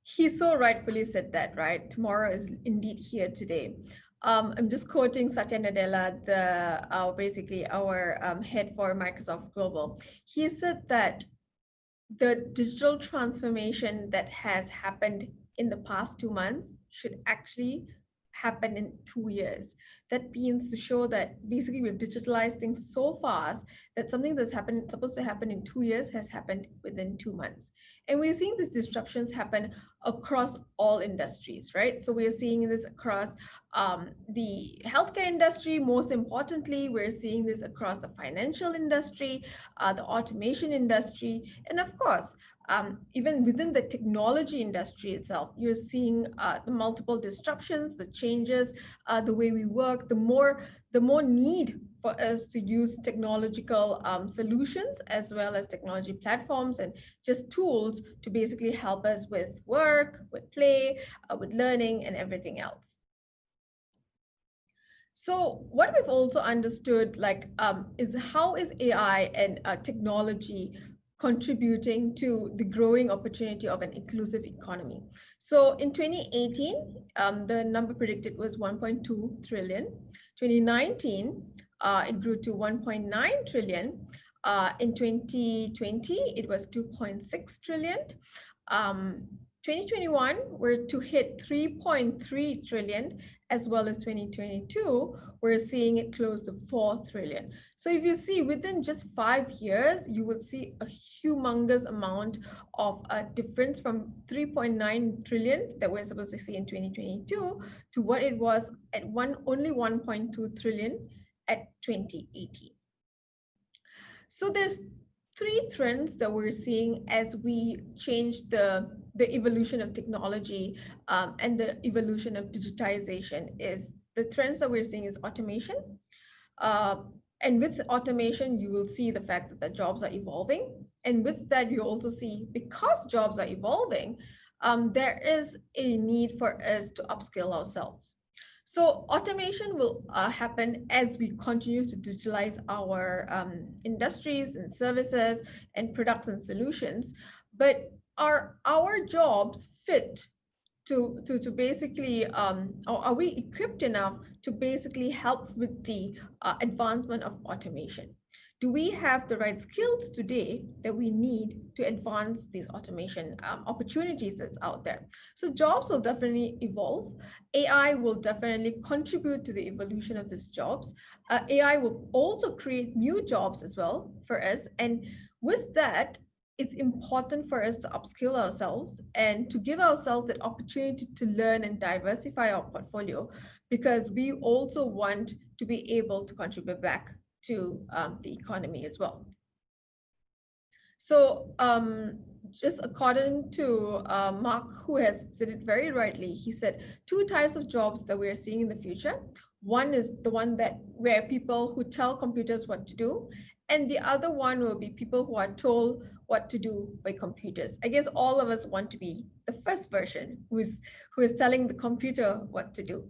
He so rightfully said that, right? Tomorrow is indeed here today. I'm just quoting Satya Nadella, basically our head for Microsoft Global. He said that the digital transformation that has happened in the past 2 months should actually happen in 2 years. That means to show that basically we've digitalized things so fast that something that's supposed to happen in 2 years has happened within 2 months. And we're seeing these disruptions happen across all industries, right? So we're seeing this across the healthcare industry. Most importantly, we're seeing this across the financial industry, the automation industry, and of course, even within the technology industry itself, you're seeing the multiple disruptions, the changes, the way we work, the more need for us to use technological solutions as well as technology platforms and just tools to basically help us with work, with play, with learning and everything else. So what we've also understood is how is AI and technology contributing to the growing opportunity of an inclusive economy. So in 2018, the number predicted was 1.2 trillion. 2019, it grew to 1.9 trillion. In 2020, it was 2.6 trillion. 2021, we're to hit 3.3 trillion, as well as 2022, we're seeing it close to 4 trillion. So if you see within just 5 years, you will see a humongous amount of a difference from 3.9 trillion that we're supposed to see in 2022 to what it was at only 1.2 trillion at 2018. So there's 3 trends that we're seeing as we change the evolution of technology and the evolution of digitization. Is the trends that we're seeing is automation. And with automation, you will see the fact that the jobs are evolving. And with that, you also see, because jobs are evolving, there is a need for us to upskill ourselves. So automation will happen as we continue to digitalize our industries and services and products and solutions. But are our jobs fit to basically, or are we equipped enough to basically help with the advancement of automation? Do we have the right skills today that we need to advance these automation opportunities that's out there? So jobs will definitely evolve. AI will definitely contribute to the evolution of these jobs. AI will also create new jobs as well for us. And with that, it's important for us to upskill ourselves and to give ourselves that opportunity to learn and diversify our portfolio, because we also want to be able to contribute back to the economy as well. So just according to Mark, who has said it very rightly, he said 2 types of jobs that we are seeing in the future. One is the one where people who tell computers what to do, and the other one will be people who are told what to do by computers. I guess all of us want to be the first version who is telling the computer what to do.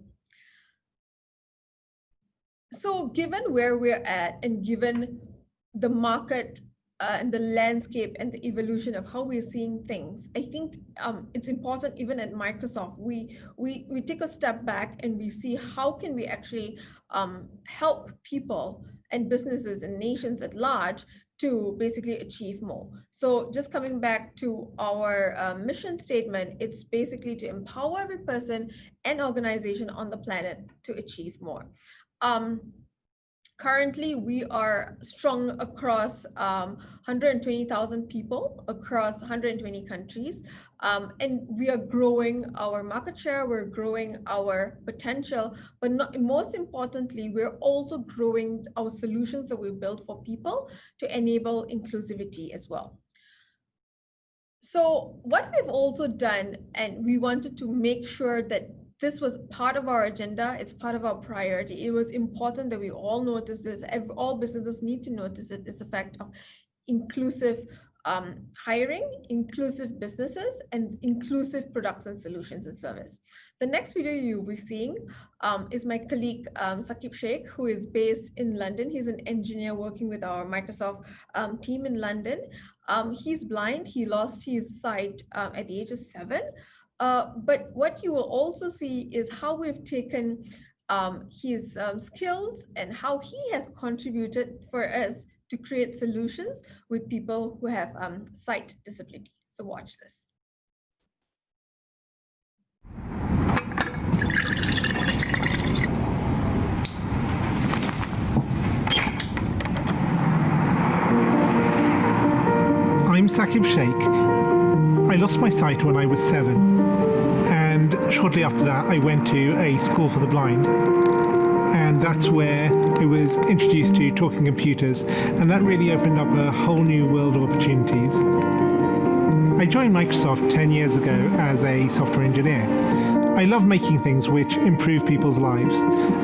So given where we're at and given the market and the landscape and the evolution of how we're seeing things, I think it's important. Even at Microsoft, we take a step back and we see how can we actually help people and businesses and nations at large to basically achieve more. So just coming back to our mission statement, it's basically to empower every person and organization on the planet to achieve more. Currently, we are strong across 120,000 people across 120 countries, and we are growing our market share, we're growing our potential, but most importantly, we're also growing our solutions that we build for people to enable inclusivity as well. So what we've also done, and we wanted to make sure that this was part of our agenda, it's part of our priority. It was important that we all notice this, all businesses need to notice it, is the fact of inclusive hiring, inclusive businesses, and inclusive products and solutions and service. The next video you'll be seeing is my colleague Saqib Sheikh, who is based in London. He's an engineer working with our Microsoft team in London. He's blind, he lost his sight at the age of 7. But what you will also see is how we've taken his skills and how he has contributed for us to create solutions with people who have sight disability. So watch this. I'm Saqib Sheikh. I lost my sight when I was 7, and shortly after that I went to a school for the blind, and that's where I was introduced to talking computers, and that really opened up a whole new world of opportunities. I joined Microsoft 10 years ago as a software engineer. I love making things which improve people's lives,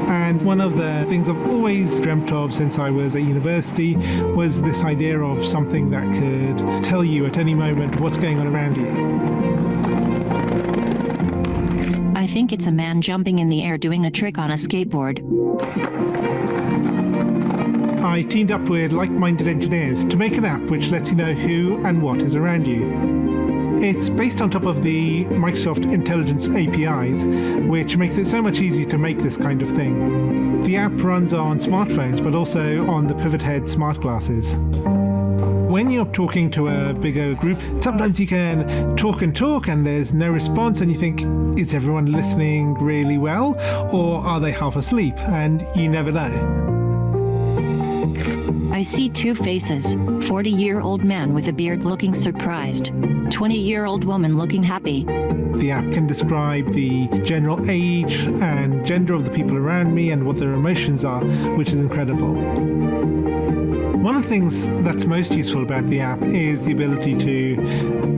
and one of the things I've always dreamt of since I was at university was this idea of something that could tell you at any moment what's going on around you. I think it's a man jumping in the air doing a trick on a skateboard. I teamed up with like-minded engineers to make an app which lets you know who and what is around you. It's based on top of the Microsoft Intelligence APIs, which makes it so much easier to make this kind of thing. The app runs on smartphones, but also on the Pivot Head smart glasses. When you're talking to a bigger group, sometimes you can talk and there's no response, and you think, is everyone listening really well, or are they half asleep? And you never know. I see two faces, 40-year-old man with a beard looking surprised, 20-year-old woman looking happy. The app can describe the general age and gender of the people around me and what their emotions are, which is incredible. One of the things that's most useful about the app is the ability to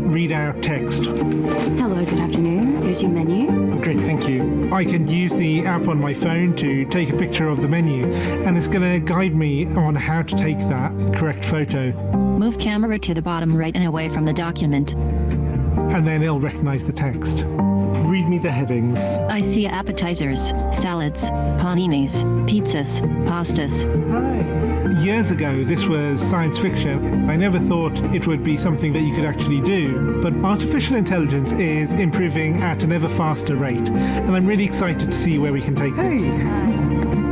read out text. Hello, good afternoon. Here's your menu. Great, thank you. I can use the app on my phone to take a picture of the menu, and it's going to guide me on how to take that correct photo. Move camera to the bottom right and away from the document. And then it'll recognize the text. Read me the headings. I see appetizers, salads, paninis, pizzas, pastas. Hi. Years ago, this was science fiction. I never thought it would be something that you could actually do, but artificial intelligence is improving at an ever faster rate, and I'm really excited to see where we can take this.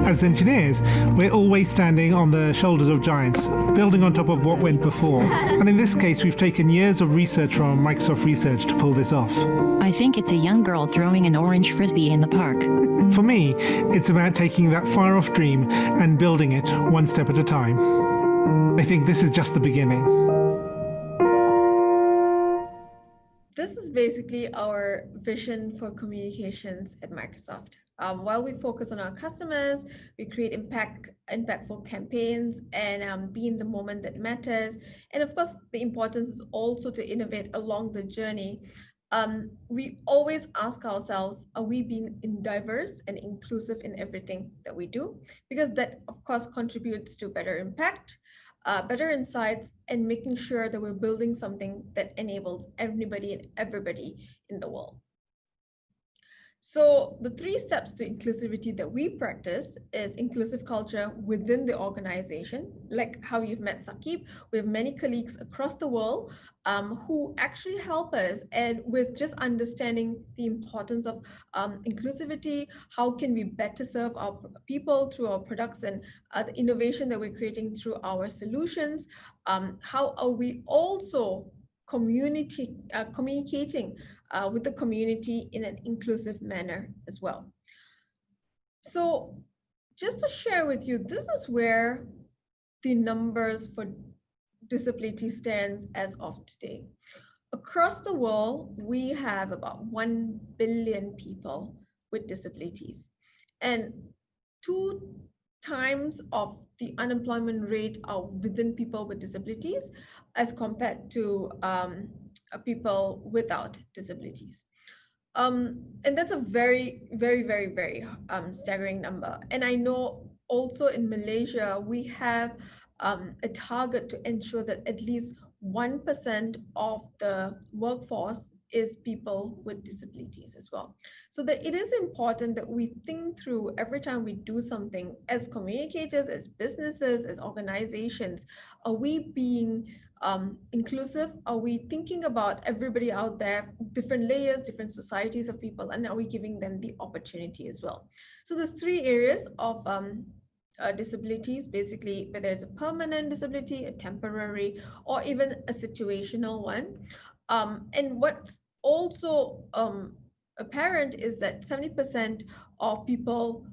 As engineers, we're always standing on the shoulders of giants, building on top of what went before. And in this case, we've taken years of research from Microsoft Research to pull this off. I think it's a young girl throwing an orange frisbee in the park. For me, it's about taking that far-off dream and building it one step at a time. I think this is just the beginning. This is basically our vision for communications at Microsoft. While we focus on our customers, we create impactful campaigns and be in the moment that matters. And of course, the importance is also to innovate along the journey. We always ask ourselves, are we being diverse and inclusive in everything that we do? Because that, of course, contributes to better impact, better insights, and making sure that we're building something that enables anybody and everybody in the world. So the 3 steps to inclusivity that we practice is inclusive culture within the organization, like how you've met Saqib. We have many colleagues across the world who actually help us and with just understanding the importance of inclusivity, how can we better serve our people through our products and the innovation that we're creating through our solutions. How are we also communicating with the community in an inclusive manner as well. So just to share with you, this is where the numbers for disability stands as of today. Across the world, we have about 1 billion people with disabilities, and 2 times of the unemployment rate are within people with disabilities as compared to people without disabilities. And that's a very, very, very, very staggering number. And I know also in Malaysia, we have a target to ensure that at least 1% of the workforce is people with disabilities as well. So that it is important that we think through every time we do something as communicators, as businesses, as organizations, are we being inclusive? Are we thinking about everybody out there, different layers, different societies of people, and are we giving them the opportunity as well? So there's 3 areas of disabilities, basically, whether it's a permanent disability, a temporary, or even a situational one. And what's also apparent is that 70% of people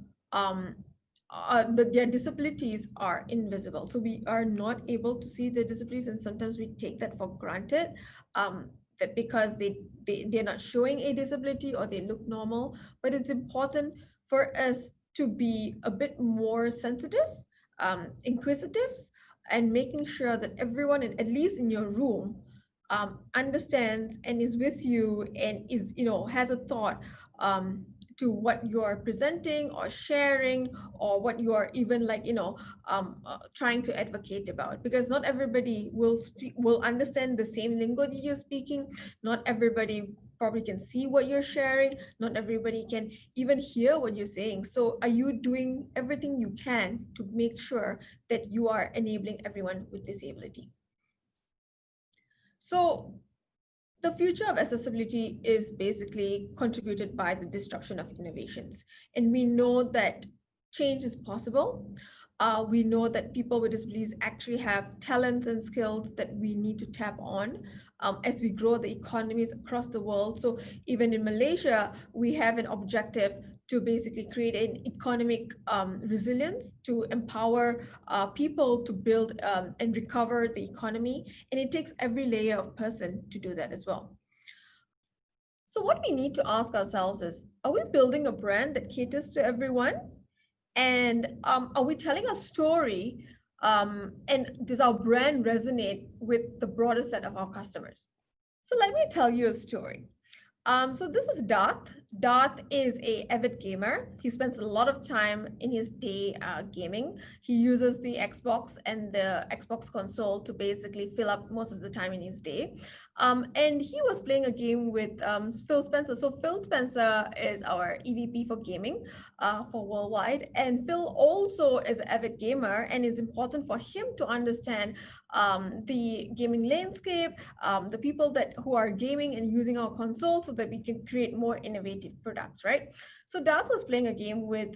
their disabilities are invisible. So we are not able to see their disabilities, and sometimes we take that for granted, that because they're not showing a disability or they look normal. But it's important for us to be a bit more sensitive, inquisitive, and making sure that everyone, at least in your room, understands and is with you and is, has a thought to what you're presenting or sharing, or what you are even trying to advocate about, because not everybody will understand the same lingo that you're speaking. Not everybody probably can see what you're sharing. Not everybody can even hear what you're saying. So are you doing everything you can to make sure that you are enabling everyone with disability? So the future of accessibility is basically contributed by the disruption of innovations. And we know that change is possible. We know that people with disabilities actually have talents and skills that we need to tap on as we grow the economies across the world. So even in Malaysia, we have an objective to basically create an economic resilience, to empower people to build and recover the economy. And it takes every layer of person to do that as well. So what we need to ask ourselves is, are we building a brand that caters to everyone? And are we telling a story? And does our brand resonate with the broader set of our customers? So let me tell you a story. So this is Darth. Darth is an avid gamer. He spends a lot of time in his day gaming. He uses the Xbox and the Xbox console to basically fill up most of the time in his day. And he was playing a game with Phil Spencer. So Phil Spencer is our EVP for gaming for worldwide. And Phil also is an avid gamer, and it's important for him to understand the gaming landscape, the people who are gaming and using our console, so that we can create more innovative products, right? So Darth was playing a game with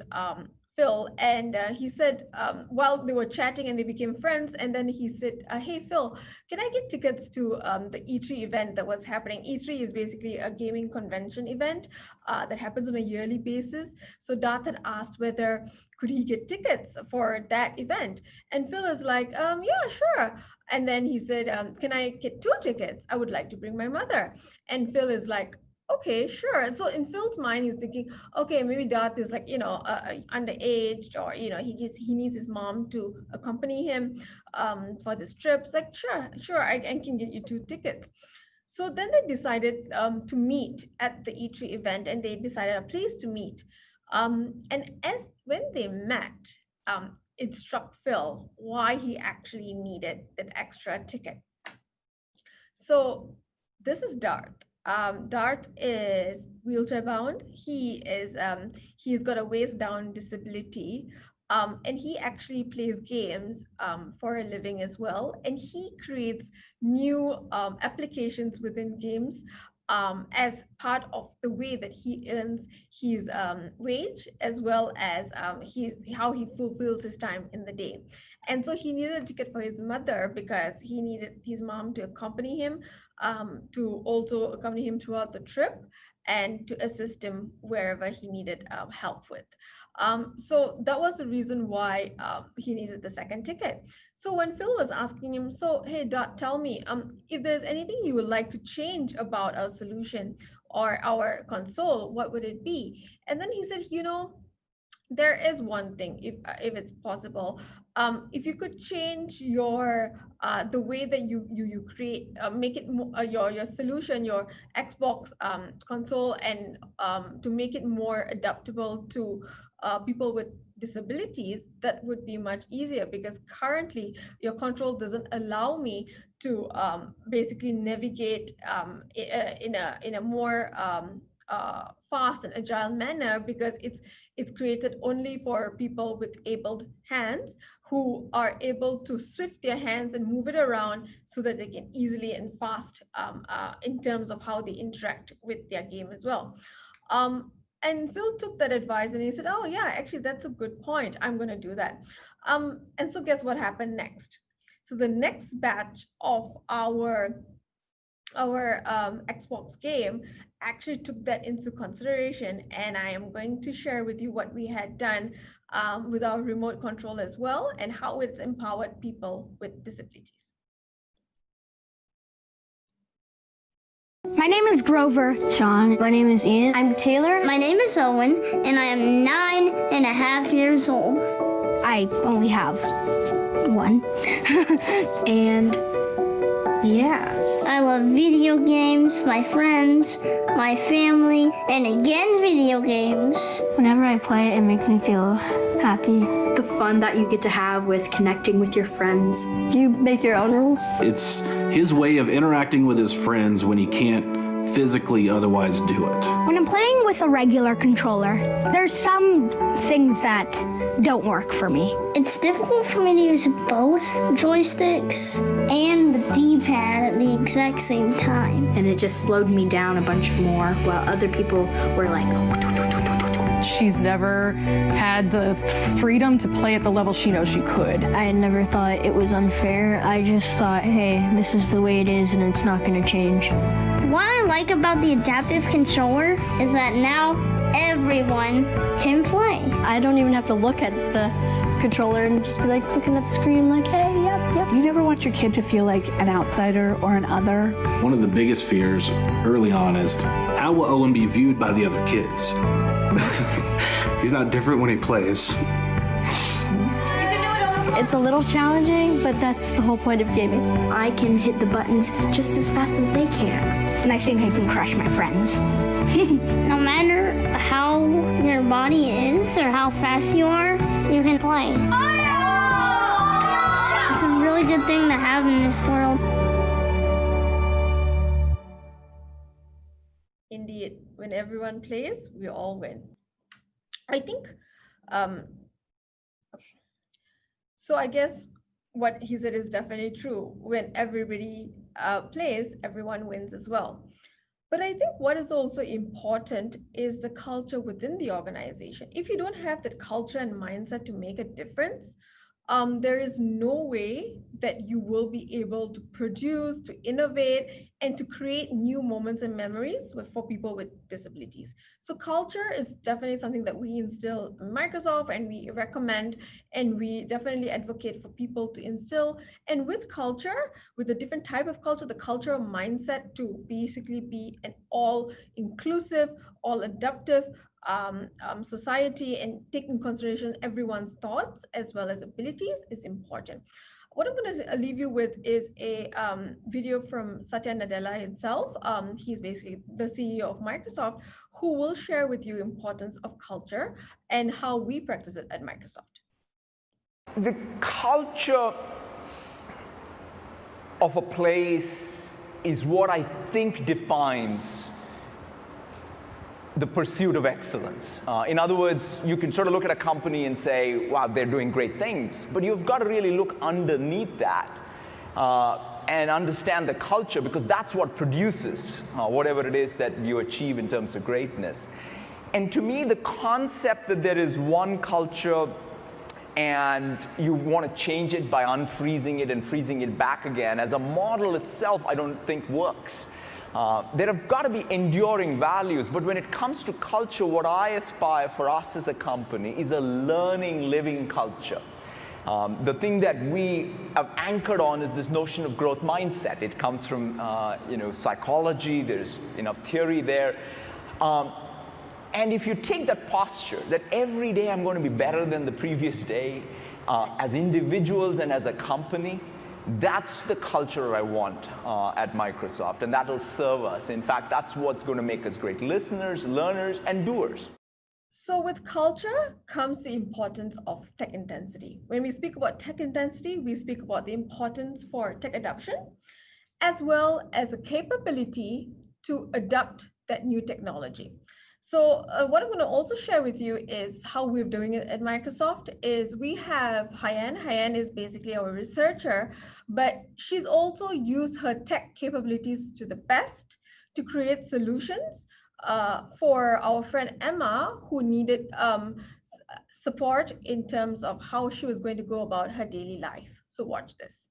Phil, and he said, while they were chatting and they became friends, and then he said, hey Phil, can I get tickets to the E3 event that was happening? E3 is basically a gaming convention event that happens on a yearly basis. So Darth had asked whether could he get tickets for that event, and Phil is like, yeah, sure. And then he said, can I get 2 tickets? I would like to bring my mother. And Phil is like, okay, sure. So in Phil's mind, he's thinking, okay, maybe Darth is like, underage, or, he needs his mom to accompany him for this trip. It's like, sure, I can get you 2 tickets. So then they decided to meet at the E3 event, and they decided a place to meet. And when they met, it struck Phil why he actually needed that extra ticket. So this is Darth. Dart is wheelchair bound. He's got a waist down disability, and he actually plays games for a living as well. And he creates new applications within games as part of the way that he earns his wage, as well as how he fulfills his time in the day. And so he needed a ticket for his mother because he needed his mom to accompany him, to also accompany him throughout the trip and to assist him wherever he needed help with. So that was the reason why he needed the second ticket. So when Phil was asking him, so hey, Dot, tell me, if there's anything you would like to change about our solution or our console, what would it be? And then he said, there is one thing, if it's possible, if you could change your the way that you create, make it your solution, your Xbox console, and to make it more adaptable to people with disabilities, that would be much easier, because currently your control doesn't allow me to basically navigate in a more fast and agile manner, because it's created only for people with abled hands who are able to swift their hands and move it around so that they can easily and fast in terms of how they interact with their game as well. And Phil took that advice and he said, oh yeah, actually that's a good point, I'm going to do that. And so guess what happened next? So the next batch of our Xbox game actually took that into consideration, and I am going to share with you what we had done with our remote control as well, and how it's empowered people with disabilities. My name is Grover. Sean. My name is Ian. I'm Taylor. My name is Owen, and I am 9.5 years old. I only have one. And yeah. I love video games, my friends, my family, and again video games. Whenever I play it, it makes me feel happy. The fun that you get to have with connecting with your friends. You make your own rules. It's his way of interacting with his friends when he can't physically otherwise do it. When I'm playing with a regular controller, there's some things that don't work for me. It's difficult for me to use both joysticks and the D-pad at the exact same time. And it just slowed me down a bunch more, while other people were like... She's never had the freedom to play at the level she knows she could. I never thought it was unfair. I just thought, hey, this is the way it is and it's not going to change. What I like about the adaptive controller is that now everyone can play. I don't even have to look at the controller and just be like looking at the screen like, hey, yep. You never want your kid to feel like an outsider or an other. One of the biggest fears early on is, how will Owen be viewed by the other kids? He's not different when he plays. It's a little challenging, but that's the whole point of gaming. I can hit the buttons just as fast as they can. And I think I can crush my friends. No matter how your body is or how fast you are, you can play. It's a really good thing to have in this world. Indeed, when everyone plays, we all win. I think, okay. So I guess what he said is definitely true. When everybody plays, everyone wins as well. But I think what is also important is the culture within the organization. If you don't have that culture and mindset to make a difference, there is no way that you will be able to produce, to innovate, and to create new moments and memories for people with disabilities. So culture is definitely something that we instill in Microsoft, and we recommend, and we definitely advocate for people to instill. And with culture, with a different type of culture, the cultural mindset to basically be an all-inclusive, all-adaptive society, and take in consideration everyone's thoughts as well as abilities is important. What I'm going to leave you with is a video from Satya Nadella himself. He's basically the CEO of Microsoft, who will share with you importance of culture and how we practice it at Microsoft. The culture of a place is what I think defines the pursuit of excellence. In other words, you can sort of look at a company and say, wow, they're doing great things, but you've got to really look underneath that and understand the culture, because that's what produces whatever it is that you achieve in terms of greatness. And to me, the concept that there is one culture and you want to change it by unfreezing it and freezing it back again, as a model itself, I don't think works. There have got to be enduring values, but when it comes to culture, what I aspire for us as a company is a learning, living culture. The thing that we have anchored on is this notion of growth mindset. It comes from psychology. There's enough theory there. And if you take that posture, that every day I'm going to be better than the previous day, as individuals and as a company, that's the culture I want at Microsoft, and that'll serve us. In fact, that's what's going to make us great listeners, learners, and doers. So with culture comes the importance of tech intensity. When we speak about tech intensity, we speak about the importance for tech adoption, as well as a capability to adopt that new technology. So what I'm going to also share with you is how we're doing it at Microsoft is we have Hyan. Hyan is basically our researcher, but she's also used her tech capabilities to the best to create solutions for our friend Emma, who needed support in terms of how she was going to go about her daily life. So watch this.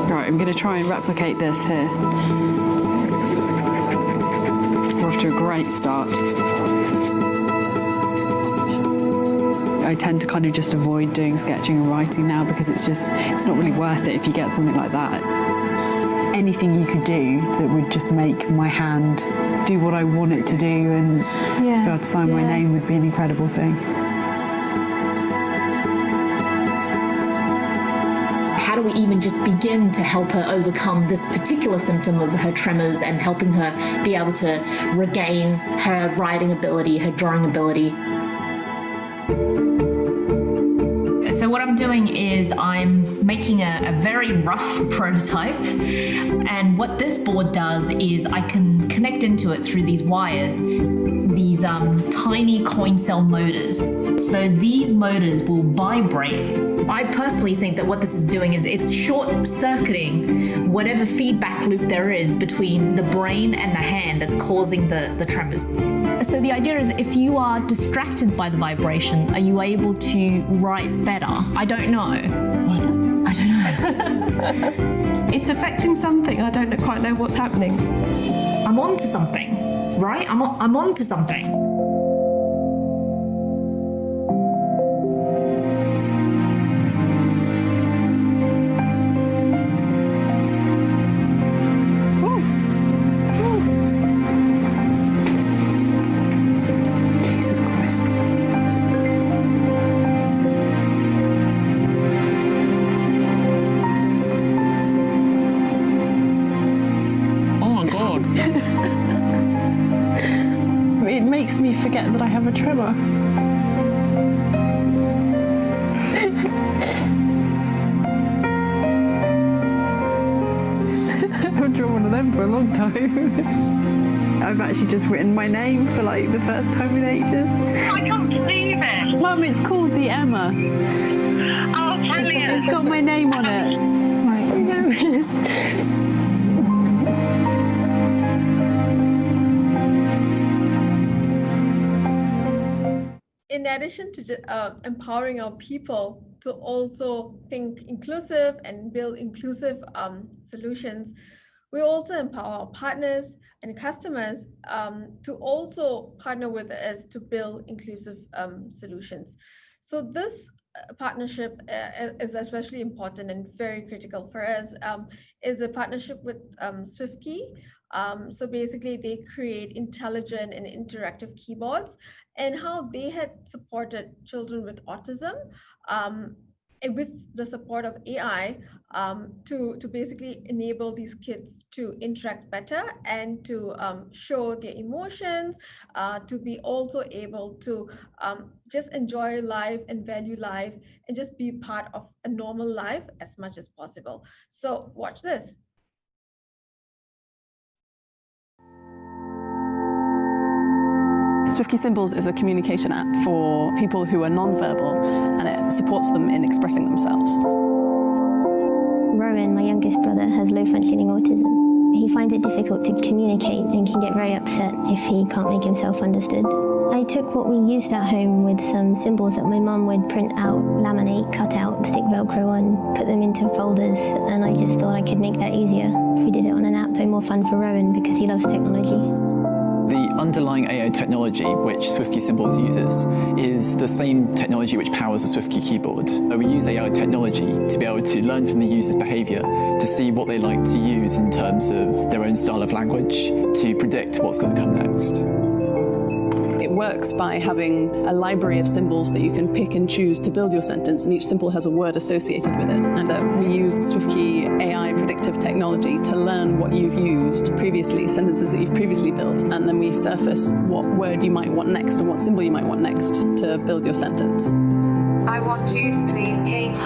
Right, I'm going to try and replicate this here. We're off to a great start. I tend to kind of just avoid doing sketching and writing now because it's not really worth it if you get something like that. Anything you could do that would just make my hand do what I want it to do and be able to sign my name would be an incredible thing. How do we even just begin to help her overcome this particular symptom of her tremors and helping her be able to regain her writing ability, her drawing ability? So what I'm doing is I'm making a very rough prototype, and what this board does is I can connect into it through these wires, these tiny coin cell motors. So these motors will vibrate. I personally think that what this is doing is it's short-circuiting whatever feedback loop there is between the brain and the hand that's causing the tremors. So the idea is if you are distracted by the vibration, are you able to write better? I don't know. I don't know. It's affecting something. I don't quite know what's happening. I'm on to something, right? I'm on to something. Forget that I have a tremor. I've drawn one of them for a long time. I've actually just written my name for like the first time in ages. I can't believe it. Mum, it's called the Emma. Oh, brilliant. It's got my name on it. Right. In addition to empowering our people to also think inclusive and build inclusive solutions, we also empower our partners and customers to also partner with us to build inclusive solutions. So this partnership is especially important and very critical for us, is a partnership with SwiftKey. So basically they create intelligent and interactive keyboards, and how they had supported children with autism and with the support of AI, to basically enable these kids to interact better and to show their emotions, to be also able to just enjoy life and value life and just be part of a normal life as much as possible. So watch this. Swiftky Symbols is a communication app for people who are non-verbal, and it supports them in expressing themselves. Rowan, my youngest brother, has low-functioning autism. He finds it difficult to communicate and can get very upset if he can't make himself understood. I took what we used at home with some symbols that my mum would print out, laminate, cut out, stick Velcro on, put them into folders, and I just thought I could make that easier. If we did it on an app, so more fun for Rowan because he loves technology. The underlying AI technology which Swiftky Symbols uses is the same technology which powers the Swiftky keyboard. We use AI technology to be able to learn from the user's behavior to see what they like to use in terms of their own style of language to predict what's going to come next. It works by having a library of symbols that you can pick and choose to build your sentence, and each symbol has a word associated with it. And we use Swiftky AI predictive technology to learn what you've used previously, sentences that you've previously built, and then we surface what word you might want next and what symbol you might want next to build your sentence. I want juice, please, Kate.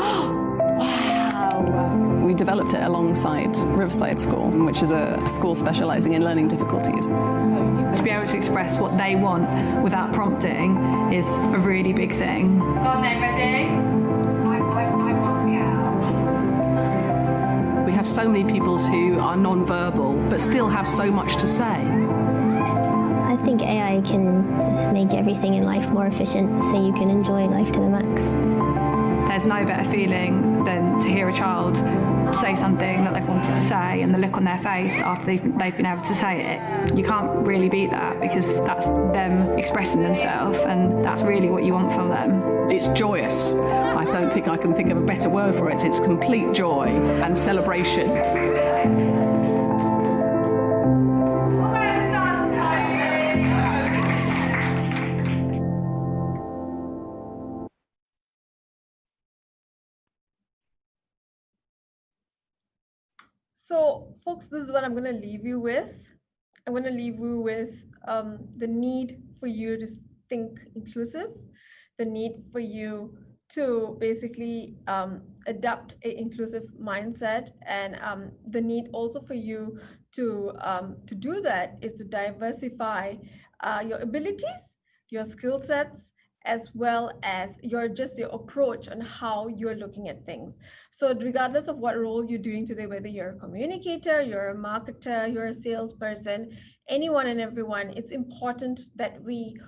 We developed it alongside Riverside School, which is a school specialising in learning difficulties. To be able to express what they want without prompting is a really big thing. Go on then, ready? I want cow. We have so many pupils who are non-verbal but still have so much to say. I think AI can just make everything in life more efficient so you can enjoy life to the max. There's no better feeling than to hear a child say something that they've wanted to say and the look on their face after they've been able to say it. You can't really beat that because that's them expressing themselves and that's really what you want from them. It's joyous. I don't think I can think of a better word for it. It's complete joy and celebration. So, folks, this is what I'm going to leave you with. I'm going to leave you with the need for you to think inclusive, the need for you to basically adopt an inclusive mindset, and the need also for you to do that is to diversify your abilities, your skill sets, as well as your approach on how you're looking at things. So regardless of what role you're doing today, whether you're a communicator, you're a marketer, you're a salesperson, anyone and everyone, it's important that we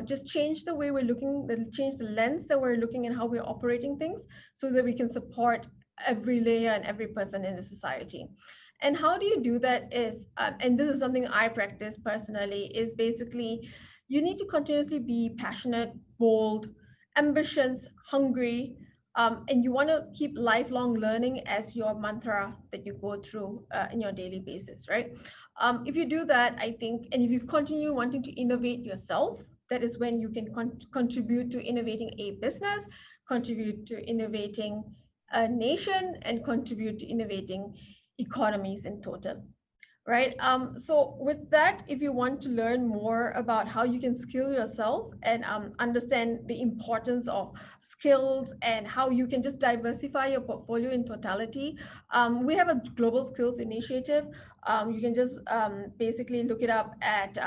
just change the way we're looking, change the lens that we're looking and how we're operating things so that we can support every layer and every person in the society. And how do you do that is, and this is something I practice personally, is basically you need to continuously be passionate, bold, ambitious, hungry, and you want to keep lifelong learning as your mantra that you go through in your daily basis, right? If you do that, I think, and if you continue wanting to innovate yourself, that is when you can contribute to innovating a business, contribute to innovating a nation, and contribute to innovating economies in total. Right. So with that, if you want to learn more about how you can skill yourself and understand the importance of skills and how you can just diversify your portfolio in totality, we have a global skills initiative. You can just basically look it up at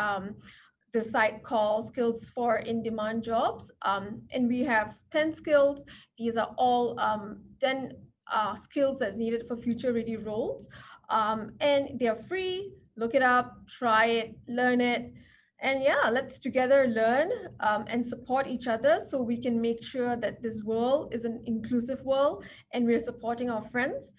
the site called Skills for In-Demand Jobs. And we have 10 skills. These are all 10 skills that's needed for future-ready roles. And they're free. Look it up, try it, learn it. And yeah, let's together learn and support each other so we can make sure that this world is an inclusive world and we're supporting our friends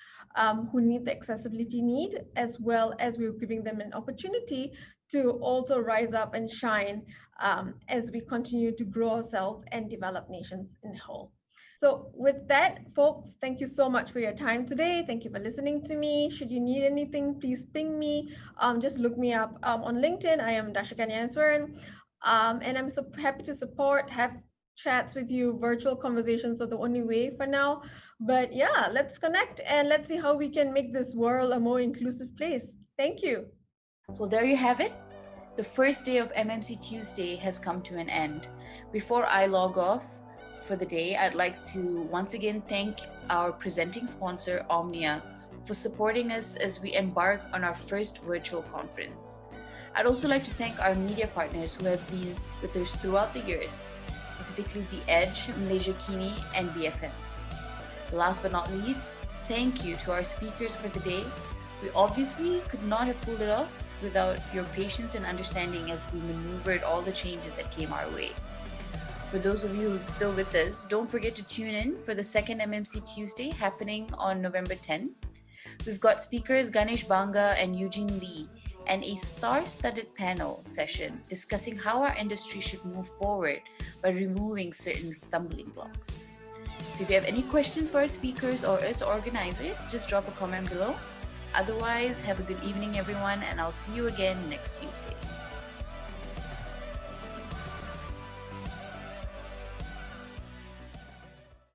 who need the accessibility need, as well as we're giving them an opportunity to also rise up and shine as we continue to grow ourselves and develop nations in whole. So with that, folks, thank you so much for your time today. Thank you for listening to me. Should you need anything, please ping me. Just look me up on LinkedIn. I am Dashika Nyanswaran. And I'm so happy to support, have chats with you. Virtual conversations are the only way for now. But yeah, let's connect and let's see how we can make this world a more inclusive place. Thank you. Well, there you have it. The first day of MMC Tuesday has come to an end. Before I log off for the day, I'd like to once again thank our presenting sponsor, Omnia, for supporting us as we embark on our first virtual conference. I'd also like to thank our media partners who have been with us throughout the years, specifically The Edge, Malaysia Kini, and BFM. Last but not least, thank you to our speakers for the day. We obviously could not have pulled it off without your patience and understanding as we maneuvered all the changes that came our way. For those of you who are still with us, don't forget to tune in for the second MMC Tuesday happening on November 10. We've got speakers Ganesh Banga and Eugene Lee, and a star-studded panel session discussing how our industry should move forward by removing certain stumbling blocks. So if you have any questions for our speakers or us organizers, just drop a comment below. Otherwise, have a good evening, everyone, and I'll see you again next Tuesday.